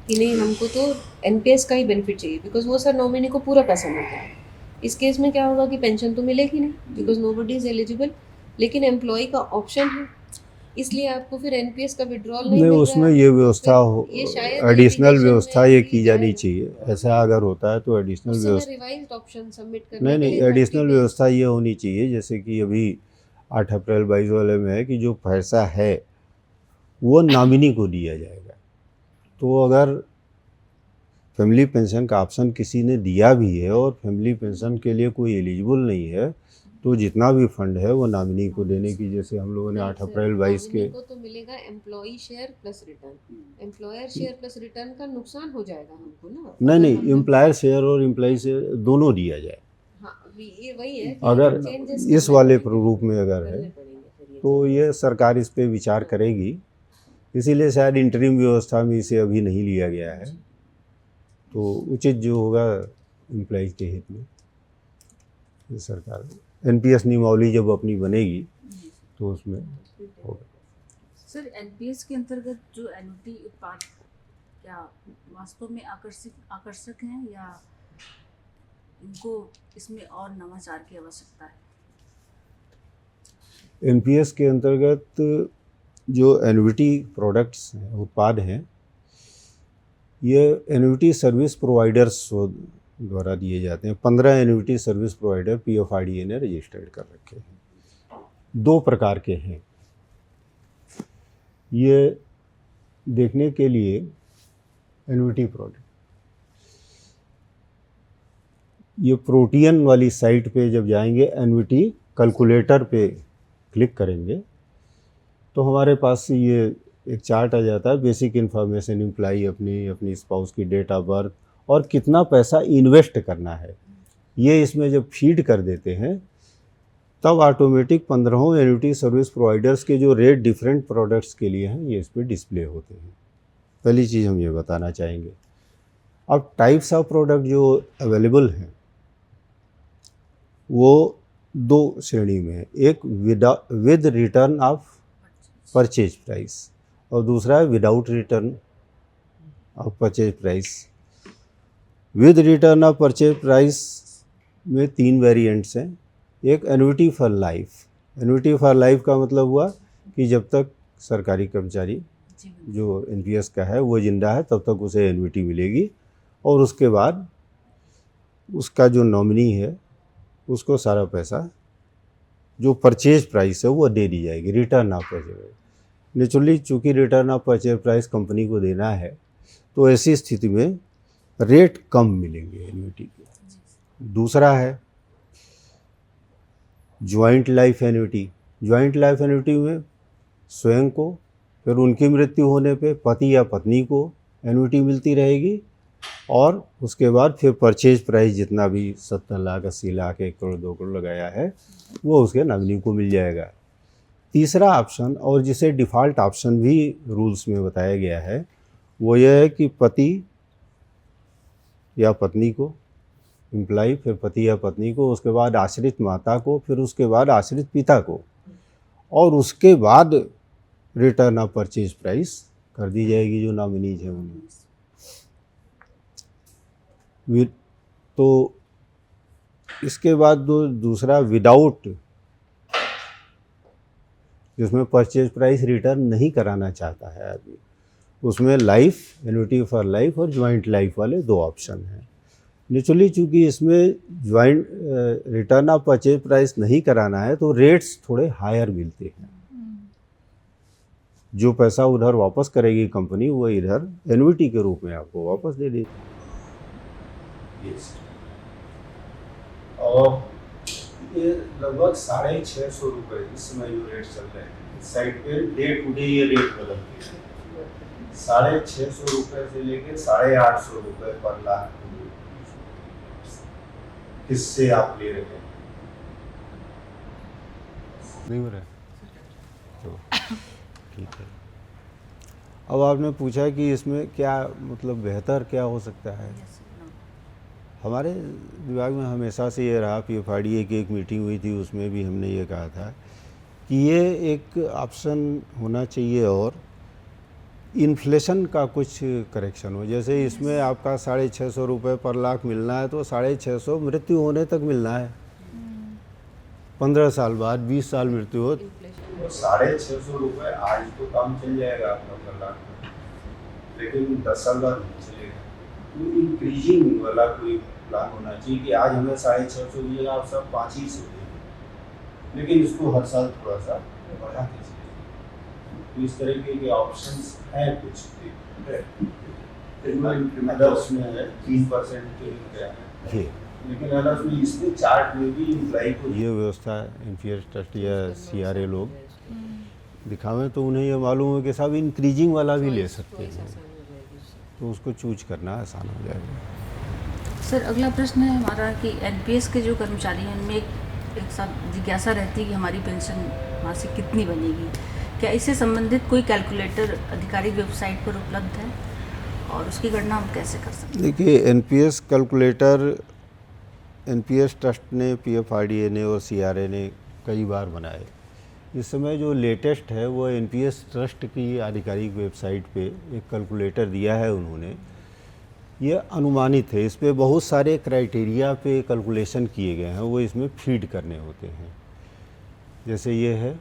E: कि नहीं हमको तो एनपीएस का ही बेनिफिट चाहिए, बिकॉज वो सर नॉमिनी को पूरा पैसा मिलता है। इस केस में क्या होगा कि पेंशन तो मिलेगी नहीं बिकॉज नोबडी इज एलिजिबल, लेकिन एम्प्लॉय का ऑप्शन है, इसलिए आपको फिर एनपीएस का विड्रॉल नहीं
F: नहीं,
E: मिल
F: उसमें
E: रहा है।
F: ये व्यवस्था
E: फिर
F: हो,
E: ये शायद
F: एडिशनल
E: litigation
F: व्यवस्था
E: में
F: ये
E: भी
F: की जानी
E: जाए।
F: चाहिए। ऐसा अगर होता है तो एडिशनल
E: उस समय
F: व्यवस्था,
E: रिवाइज्ड ऑप्शन सबमिट करने
F: नहीं
E: के
F: नहीं,
E: लिए 30
F: एडिशनल
E: days-
F: व्यवस्था ये होनी चाहिए जैसे कि अभी 8 अप्रैल 22 वाले में है कि जो पैसा है वो नॉमिनी को दिया जाएगा। तो अगर फैमिली पेंशन का ऑप्शन किसी ने दिया भी है और फैमिली पेंशन के लिए कोई एलिजिबल नहीं है, तो जितना भी फंड है वो नॉमिनी को देने की, जैसे हम लोगों ने 8
E: नहीं,
F: अप्रैल
E: सर,
F: 22 के,
E: नॉमिनी को तो मिलेगा employee share plus return. Employer share plus return का नुकसान हो जाएगा हमको ना।
F: नहीं
E: अगर
F: नहीं,
E: हमने-
F: एम्प्लॉयर शेयर और एम्प्लॉई शेयर दोनों दिया जाए।
E: हाँ, अभी ये वही है कि
F: अगर
E: changes
F: इस
E: करने
F: वाले
E: पड़ेंगे,
F: रूप में अगर है
E: करने पड़ेंगे फिर ये
F: तो ये सरकार इस पे विचार करेगी, इसीलिए शायद इंटरिम व्यवस्था में इसे अभी नहीं लिया गया है। तो उचित जो होगा एम्प्लॉय के हित में ये सरकार एनपीएस नियमावली जब अपनी बनेगी तो उसमें होगा।
B: सर एनपीएस के अंतर्गत जो एन्युटी उत्पाद क्या वास्तव में आकर्षक हैं या इनको इसमें और नवाचार की आवश्यकता है?
F: एनपीएस के अंतर्गत जो एन्युटी प्रोडक्ट्स हैं, उत्पाद हैं, ये एन्युटी सर्विस प्रोवाइडर्स द्वारा दिए जाते हैं। 15 एन्युटी सर्विस प्रोवाइडर पीएफआरडीए ने रजिस्टर्ड कर रखे हैं। 2 प्रकार के हैं। ये देखने के लिए एन्युटी प्रोडक्ट, ये प्रोटियन वाली साइट पे जब जाएंगे, एन्युटी कैलकुलेटर पे क्लिक करेंगे तो हमारे पास ये एक चार्ट आ जाता है, बेसिक इन्फॉर्मेशन एम्प्लॉई अपनी स्पाउस की डेट ऑफ बर्थ और कितना पैसा इन्वेस्ट करना है, ये इसमें जब फीड कर देते हैं तब ऑटोमेटिक 15 एन्युटी सर्विस प्रोवाइडर्स के जो रेट डिफरेंट प्रोडक्ट्स के लिए हैं ये इस पर डिस्प्ले होते हैं। पहली चीज़ हम ये बताना चाहेंगे। अब टाइप्स ऑफ प्रोडक्ट जो अवेलेबल हैं वो 2 श्रेणी में है, एक with return of purchase price और दूसरा है without return of purchase price. With return of purchase price में 3 वेरिएंट्स हैं। एक annuity for life. Annuity for life का मतलब हुआ कि जब तक सरकारी कर्मचारी जो एनपीएस का है वो जिंदा है तब तक उसे एन्युटी मिलेगी और उसके बाद उसका जो नॉमिनी है उसको सारा पैसा जो परचेज प्राइस है वो दे दी जाएगी, रिटर्न ऑफ परचेज। नेचुरली चूँकि return of purchase price company को देना है तो ऐसी स्थिति में रेट कम मिलेंगे एन्युटी के। दूसरा है joint life annuity. Joint life annuity में स्वयं को, फिर उनकी मृत्यु होने पे पति या पत्नी को एन्युटी मिलती रहेगी और उसके बाद फिर परचेज प्राइस जितना भी 70 लाख 80 लाख 1 करोड़ 2 करोड़ लगाया है वो उसके नॉमिनी को मिल जाएगा। तीसरा ऑप्शन, और जिसे डिफ़ॉल्ट ऑप्शन भी रूल्स में बताया गया है, वो ये है कि पति या पत्नी को, एम्प्लॉय फिर पति या पत्नी को, उसके बाद आश्रित माता को, फिर उसके बाद आश्रित पिता को और उसके बाद रिटर्न ऑफ परचेज प्राइस कर दी जाएगी जो नॉमिनीज हैं उन्हें। तो इसके बाद दूसरा विदाउट, जिसमें परचेज प्राइस रिटर्न नहीं कराना चाहता है आदमी, उसमें लाइफ, एन्युटी फॉर लाइफ और ज्वाइंट लाइफ वाले 2 ऑप्शन हैं। नेचुरली चूँकि इसमें joint return of purchase price नहीं कराना है तो रेट्स थोड़े हायर मिलते हैं। जो पैसा उधर वापस करेगी कंपनी वो इधर एन्युटी के रूप में आपको वापस दे देगी। और ये लगभग 650 रुपये इस समय जो रेट चल रहे हैं इस साइड पे, डे टू डे ये रेट बदलते हैं। 650 रुपये से लेकर 850 रुपये पर लाख किससे आप ले रहे हैं, नहीं हो रहा है तो ठीक है। अब आपने पूछा कि इसमें क्या मतलब बेहतर क्या हो सकता है। हमारे विभाग में हमेशा से ये रहा, पीएफआरडीए की एक मीटिंग हुई थी उसमें भी हमने ये कहा था कि ये एक ऑप्शन होना चाहिए और इन्फ्लेशन का कुछ करेक्शन हो। जैसे इसमें आपका 650 रुपये पर लाख मिलना है तो 650 मृत्यु होने तक मिलना है। 15 साल बाद 20 साल मृत्यु हो तो 650 रुपये आज तो काम चल जाएगा आपका पर लाख में, लेकिन 10 साल बाद नहीं चलेगा। तो इंक्रीजिंग वाला कोई प्लान होना चाहिए कि आज हमें 650 दिएगा, आप सब 500 देंगे, लेकिन इसको हर साल थोड़ा सा बढ़ाते चलिए। तो इस तरह के ऑप्शंस हैं कुछ। अदर्स में है 3% क्या है, लेकिन अदर्स में इसमें चार्ट में भी इम्प्लाई को ये व्यवस्था एनपीएस ट्रस्ट या सीआरए लोग दिखावें तो उन्हें ये मालूम है कि साहब इंक्रीजिंग वाला भी ले सकते हैं, तो उसको चूज करना आसान हो जाएगा।
B: सर अगला प्रश्न है हमारा कि एनपीएस के जो कर्मचारी हैं उनमें एक साथ जिज्ञासा रहती है कि हमारी पेंशन मासिक कितनी बनेगी। क्या इससे संबंधित कोई कैलकुलेटर आधिकारिक वेबसाइट पर उपलब्ध है और उसकी गणना हम कैसे कर सकते हैं?
F: देखिए, एनपीएस कैलकुलेटर एनपीएस ट्रस्ट ने, पीएफआरडीए ने और सीआरए ने कई बार बनाए। इस समय जो लेटेस्ट है वो एनपीएस ट्रस्ट की आधिकारिक वेबसाइट पे एक कैलकुलेटर दिया है उन्होंने। ये अनुमानित है, इस पे बहुत सारे क्राइटेरिया पे कैलकुलेशन किए गए हैं, वो इसमें फीड करने होते हैं। जैसे ये है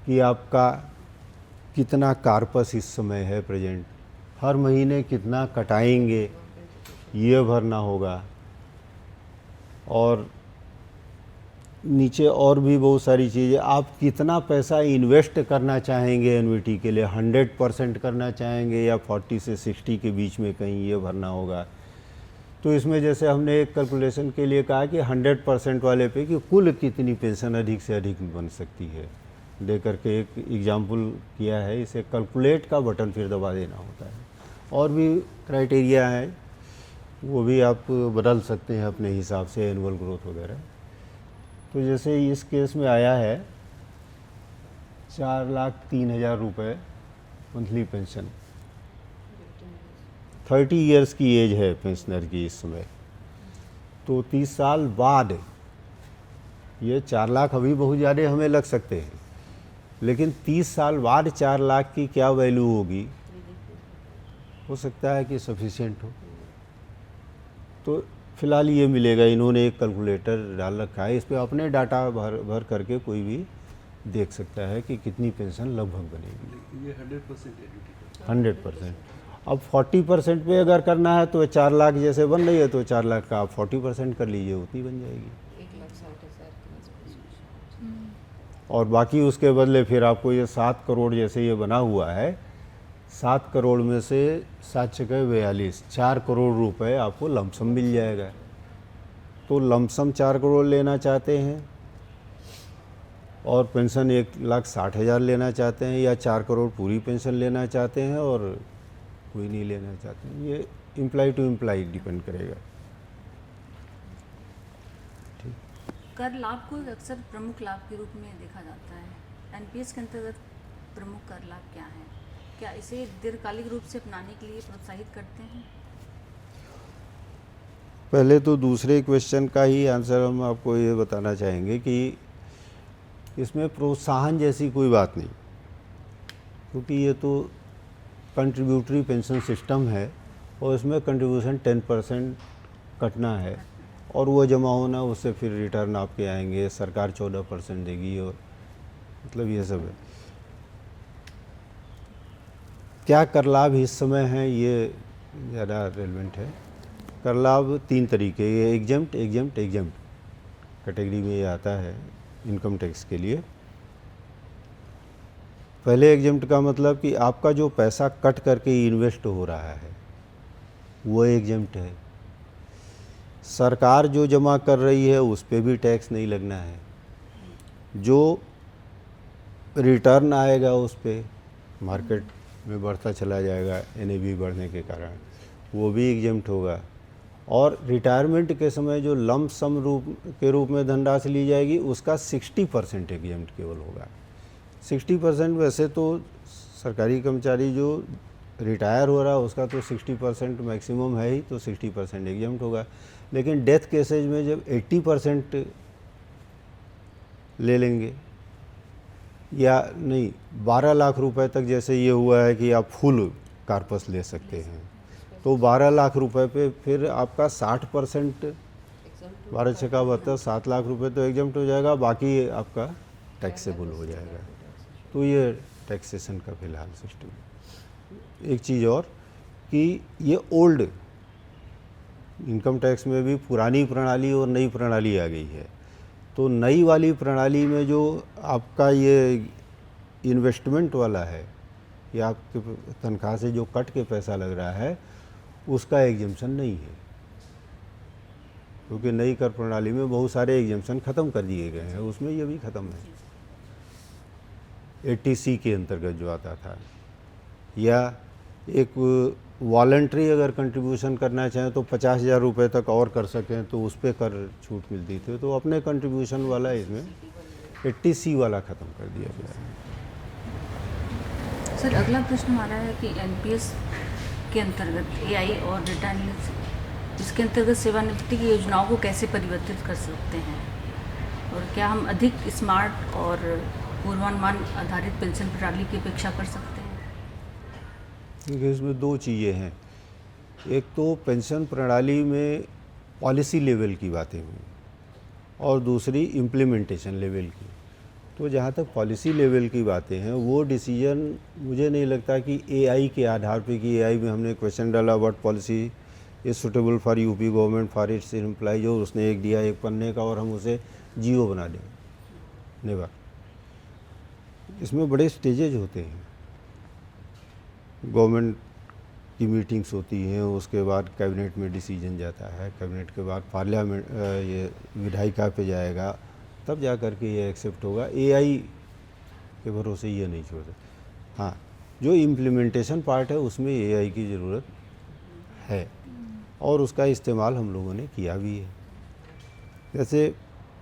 F: कि आपका कितना कार्पस इस समय है प्रेजेंट, हर महीने कितना कटाएंगे ये भरना होगा, और नीचे और भी बहुत सारी चीज़ें। आप कितना पैसा इन्वेस्ट करना चाहेंगे एनवीटी के लिए, 100% करना चाहेंगे या 40 से 60 के बीच में कहीं, ये भरना होगा। तो इसमें जैसे हमने एक कैलकुलेशन के लिए कहा कि 100% वाले पे कि कुल कितनी पेंशन अधिक से अधिक बन सकती है, दे करके एक एग्जाम्पल किया है। इसे कैलकुलेट का बटन फिर दबा देना होता है। और भी क्राइटेरिया हैं, वो भी आप बदल सकते हैं अपने हिसाब से, एनुअल ग्रोथ वगैरह। तो जैसे इस केस में आया है 4,03,000 रुपये मंथली पेंशन, 30 इयर्स की एज है पेंशनर की इस समय। तो 30 साल बाद ये 4 लाख अभी बहुत ज़्यादा हमें लग सकते हैं, लेकिन 30 साल बाद 4 लाख की क्या वैल्यू होगी, हो सकता है कि सफिशिएंट हो। तो फिलहाल ये मिलेगा, इन्होंने एक कैलकुलेटर डाल रखा है, इस पर अपने डाटा भर करके कोई भी देख सकता है कि कितनी पेंशन लगभग बनेगी।
C: ये 100% एन्युटी
F: 100%। अब 40% पे अगर करना है तो 4 लाख जैसे बन रही है, तो 4 लाख का आप 40% कर लीजिए, उतनी बन जाएगी।
E: 1,60,000
F: और बाकी उसके बदले फिर आपको ये 7 करोड़ जैसे ये बना हुआ है, 7 करोड़ में से 7 छक्के 42, 4 करोड़ रुपए आपको लमसम मिल जाएगा। तो लमसम 4 करोड़ लेना चाहते हैं और पेंशन 1,60,000 लेना चाहते हैं, या 4 करोड़ पूरी पेंशन लेना चाहते हैं और कोई नहीं लेना चाहते हैं, ये इम्प्लाई टू इम्प्लाई डिपेंड करेगा।
B: कर लाभ को अक्सर प्रमुख लाभ के रूप में देखा जाता है। एनपीएस के अंतर्गत प्रमुख कर लाभ क्या है? क्या इसे दीर्घकालिक रूप से अपनाने के लिए प्रोत्साहित करते हैं?
F: पहले तो दूसरे क्वेश्चन का ही आंसर हम आपको ये बताना चाहेंगे कि इसमें प्रोत्साहन जैसी कोई बात नहीं, क्योंकि ये तो कंट्रीब्यूटरी पेंशन सिस्टम है और इसमें कंट्रीब्यूशन 10% कटना है और वो जमा होना, उससे फिर रिटर्न आपके आएंगे, सरकार 14% देगी, और मतलब ये सब है। क्या कर लाभ इस समय हैं, ये ज़्यादा रेलेवेंट है। कर लाभ 3 तरीके, ये एग्जेम्प्ट एग्जेम्प्ट एग्जेम्प्ट कैटेगरी में ये आता है इनकम टैक्स के लिए। पहले एग्जेम्प्ट का मतलब कि आपका जो पैसा कट करके इन्वेस्ट हो रहा है वो एग्जेम्प्ट है। सरकार जो जमा कर रही है उस पर भी टैक्स नहीं लगना है। जो रिटर्न आएगा उस पर मार्केट में बढ़ता चला जाएगा एनएवी बढ़ने के कारण, वो भी एग्जेम्प्ट होगा। और रिटायरमेंट के समय जो लंप सम रूप में धनराशि ली जाएगी उसका 60% एग्जेम्प्ट केवल होगा। 60% वैसे तो सरकारी कर्मचारी जो रिटायर हो रहा है उसका तो 60% मैक्सिमम है ही, तो 60% एग्जेम्प्ट होगा। लेकिन डेथ केसेज में जब 80% ले लेंगे, या नहीं 12 लाख रुपए तक जैसे ये हुआ है कि आप फुल कार्पस ले सकते हैं, तो 12 लाख रुपए पे फिर आपका 60% 12 छक्का 72 7 लाख रुपए तो एग्जम्प्ट हो जाएगा, बाकी आपका टैक्सेबल हो जाएगा। तो ये टैक्सेशन का फिलहाल सिस्टम है। एक चीज़ और कि ये ओल्ड इनकम टैक्स में भी पुरानी प्रणाली और नई प्रणाली आ गई है। तो नई वाली प्रणाली में जो आपका ये इन्वेस्टमेंट वाला है या आपके तनख्वाह से जो कट के पैसा लग रहा है उसका एग्जम्पशन नहीं है, क्योंकि नई कर प्रणाली में बहुत सारे एग्जम्पशन ख़त्म कर दिए गए हैं, उसमें ये भी ख़त्म है। 80C के अंतर्गत जो आता था, या एक वॉलंटरी अगर कंट्रीब्यूशन करना चाहें तो 50,000 रुपये तक और कर सकें तो उस पर कर छूट मिलती थी, तो अपने कंट्रीब्यूशन वाला इसमें 80C वाला ख़त्म कर दिया गया है।
B: सर अगला प्रश्न हमारा है कि एनपीएस के अंतर्गत एआई और डेटा एनालिटिक्स इसके अंतर्गत सेवानिवृत्ति की योजनाओं को कैसे परिवर्तित कर सकते हैं, और क्या हम अधिक स्मार्ट और पूर्वानुमान आधारित पेंशन प्रणाली की अपेक्षा कर सकते हैं?
F: देखिए, इसमें दो चीज़ें हैं। एक तो पेंशन प्रणाली में पॉलिसी लेवल की बातें हुई और दूसरी इम्प्लीमेंटेशन लेवल की। तो जहाँ तक पॉलिसी लेवल की बातें हैं, वो डिसीजन मुझे नहीं लगता कि एआई के आधार पे, कि एआई में हमने क्वेश्चन डाला what policy is suitable for UP government for its employee, जो उसने एक दिया एक पन्ने का और हम उसे जियो बना दें, नेवर। इसमें बड़े स्टेजेज होते हैं, गवर्नमेंट की मीटिंग्स होती हैं, उसके बाद कैबिनेट में डिसीजन जाता है, कैबिनेट के बाद पार्लियामेंट ये विधायिका पे जाएगा, तब जा कर के ये एक्सेप्ट होगा। एआई के भरोसे ये नहीं छोड़ सकते। हाँ, जो इम्प्लीमेंटेशन पार्ट है उसमें एआई की ज़रूरत है और उसका इस्तेमाल हम लोगों ने किया भी है। जैसे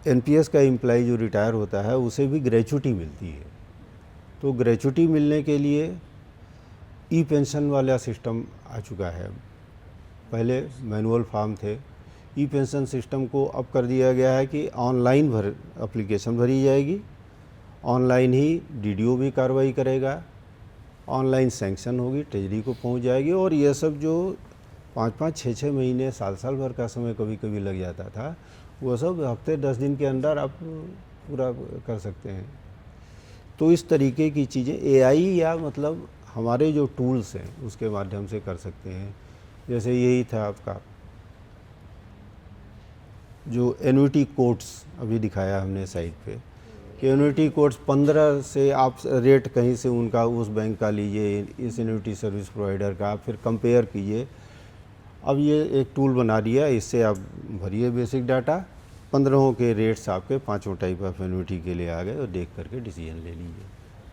F: एनपीएस का एम्प्लॉय जो रिटायर होता है उसे भी ग्रेचुटी मिलती है, तो ग्रेचुटी मिलने के लिए ई पेंशन वाला सिस्टम आ चुका है। पहले मैनुअल फॉर्म थे, ई पेंशन सिस्टम को अब कर दिया गया है कि ऑनलाइन एप्लीकेशन भरी जाएगी, ऑनलाइन ही डीडीओ भी कार्रवाई करेगा, ऑनलाइन सैंक्शन होगी, ट्रेजरी को पहुंच जाएगी, और ये सब जो 5-5, 6-6 महीने, साल भर का समय कभी कभी लग जाता था, वो सब हफ्ते 10 दिन के अंदर आप पूरा कर सकते हैं। तो इस तरीके की चीज़ें एआई या मतलब हमारे जो टूल्स हैं उसके माध्यम से कर सकते हैं। जैसे यही था आपका जो एन्युटी कोड्स अभी दिखाया हमने साइट पे, कि एन्युटी कोड्स 15 से आप रेट कहीं से उनका उस बैंक का लीजिए, इस एन्युटी सर्विस प्रोवाइडर का, फिर कंपेयर कीजिए। अब ये एक टूल बना दिया, इससे आप भरिए बेसिक डाटा, 15 के रेट्स आपके 5 टाइप ऑफ एन्युटी के लिए आ गए और देख करके डिसीजन ले लीजिए।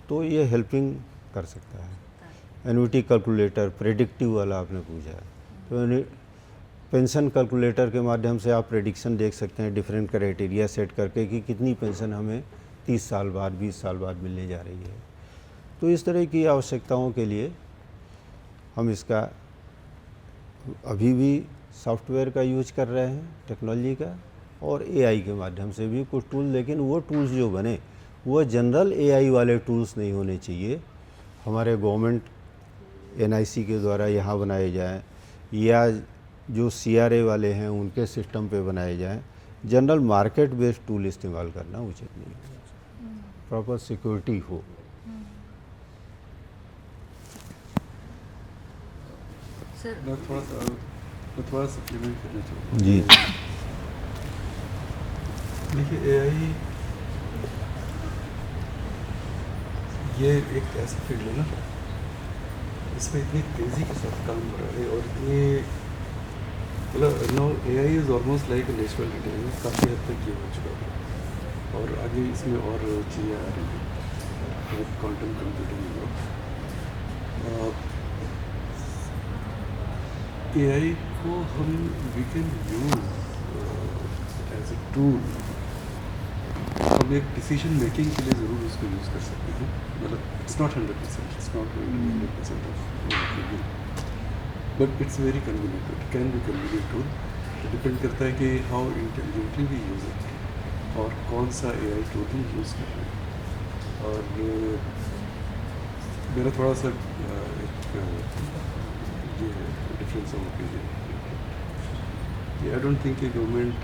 F: तो ये हेल्पिंग कर सकता है। एन्युटी कैलकुलेटर, प्रेडिक्टिव वाला आपने पूछा, तो पेंशन कैलकुलेटर के माध्यम से आप प्रेडिक्शन देख सकते हैं, डिफरेंट क्राइटेरिया सेट करके कि कितनी पेंशन हमें 30 साल बाद, 20 साल बाद मिलने जा रही है। तो इस तरह की आवश्यकताओं के लिए हम इसका अभी भी सॉफ्टवेयर का यूज कर रहे हैं, टेक्नोलॉजी का, और एआई के माध्यम से भी कुछ टूल, लेकिन वो टूल्स जो बने वो जनरल एआई वाले टूल्स नहीं होने चाहिए। हमारे गवर्नमेंट एनआईसी के द्वारा यहाँ बनाए जाएं, या जो सीआरए वाले हैं उनके सिस्टम पे बनाए जाएं। जनरल मार्केट बेस्ड टूल इस्तेमाल करना उचित नहीं है, प्रॉपर सिक्योरिटी हो।
B: सर
C: मैं थोड़ा सप्लीमेंट करना चाहूँगा
F: जी।
C: देखिए, एआई ये एक ऐसा फील्ड है ना, इसमें इतनी तेज़ी के साथ काम हो रहा है, और ये मतलब no AI is almost like natural intelligence, काफ़ी हद तक ये हो चुका है, और आगे इसमें और चीज़ें आ रही हैं, क्वांटम कंप्यूटिंग। एआई को हम we can use as a tool, हम एक डिसीजन मेकिंग के लिए ज़रूर उसको यूज़ कर सकते हैं। मतलब it's not 100%, it's not 100% off, but it's very convenient, it can be convenient tool. Depend करता है कि how intelligently we use it और कौन सा AI टूल हम यूज़ कर रहे हैं। और मेरा थोड़ा सा एक ये difference of opinion, I don't think A government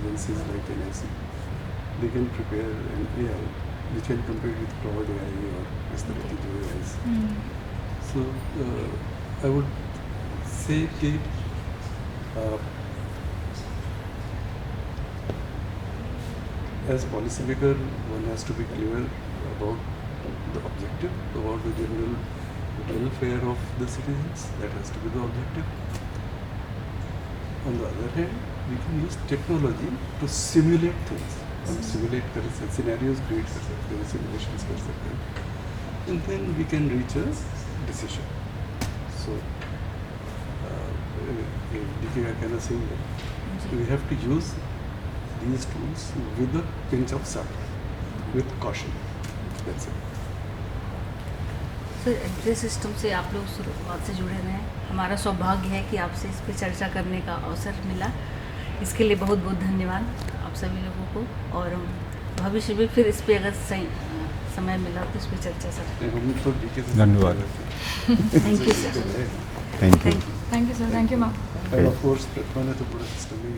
C: agencies like NIC they can prepare an AI which can compete with Claude AI और इस तरह की जो AIs। So I would say कि as policy maker, one has to be clear about the objective, about the general welfare of the citizens. That has to be the objective. On the other hand, we can use technology to simulate things. हम simulate कर सकते हैं, scenarios create कर सकते हैं, simulations कर सकते हैं, and then we can reach a decision. So, DK का कहना सही है. We have to use these tools with a pinch of salt, with caution. That's it.
B: Sir, entry system से आप लोग शुरुआत से जुड़े रहे हैं। हमारा सौभाग्य है कि आपसे इस पर चर्चा करने का अवसर मिला। इसके लिए बहुत बहुत धन्यवाद आप सभी लोगों को। और भविष्य में फिर इस पर अगर समय मिला तो इस पर चर्चा सर।
C: हम तो DK से
F: धन्यवाद।
B: Thank you sir.
F: Thank you.
D: Thank you sir, thank you ma'am.
C: And of course, Pratma ने तो पूरा सिस्टम ही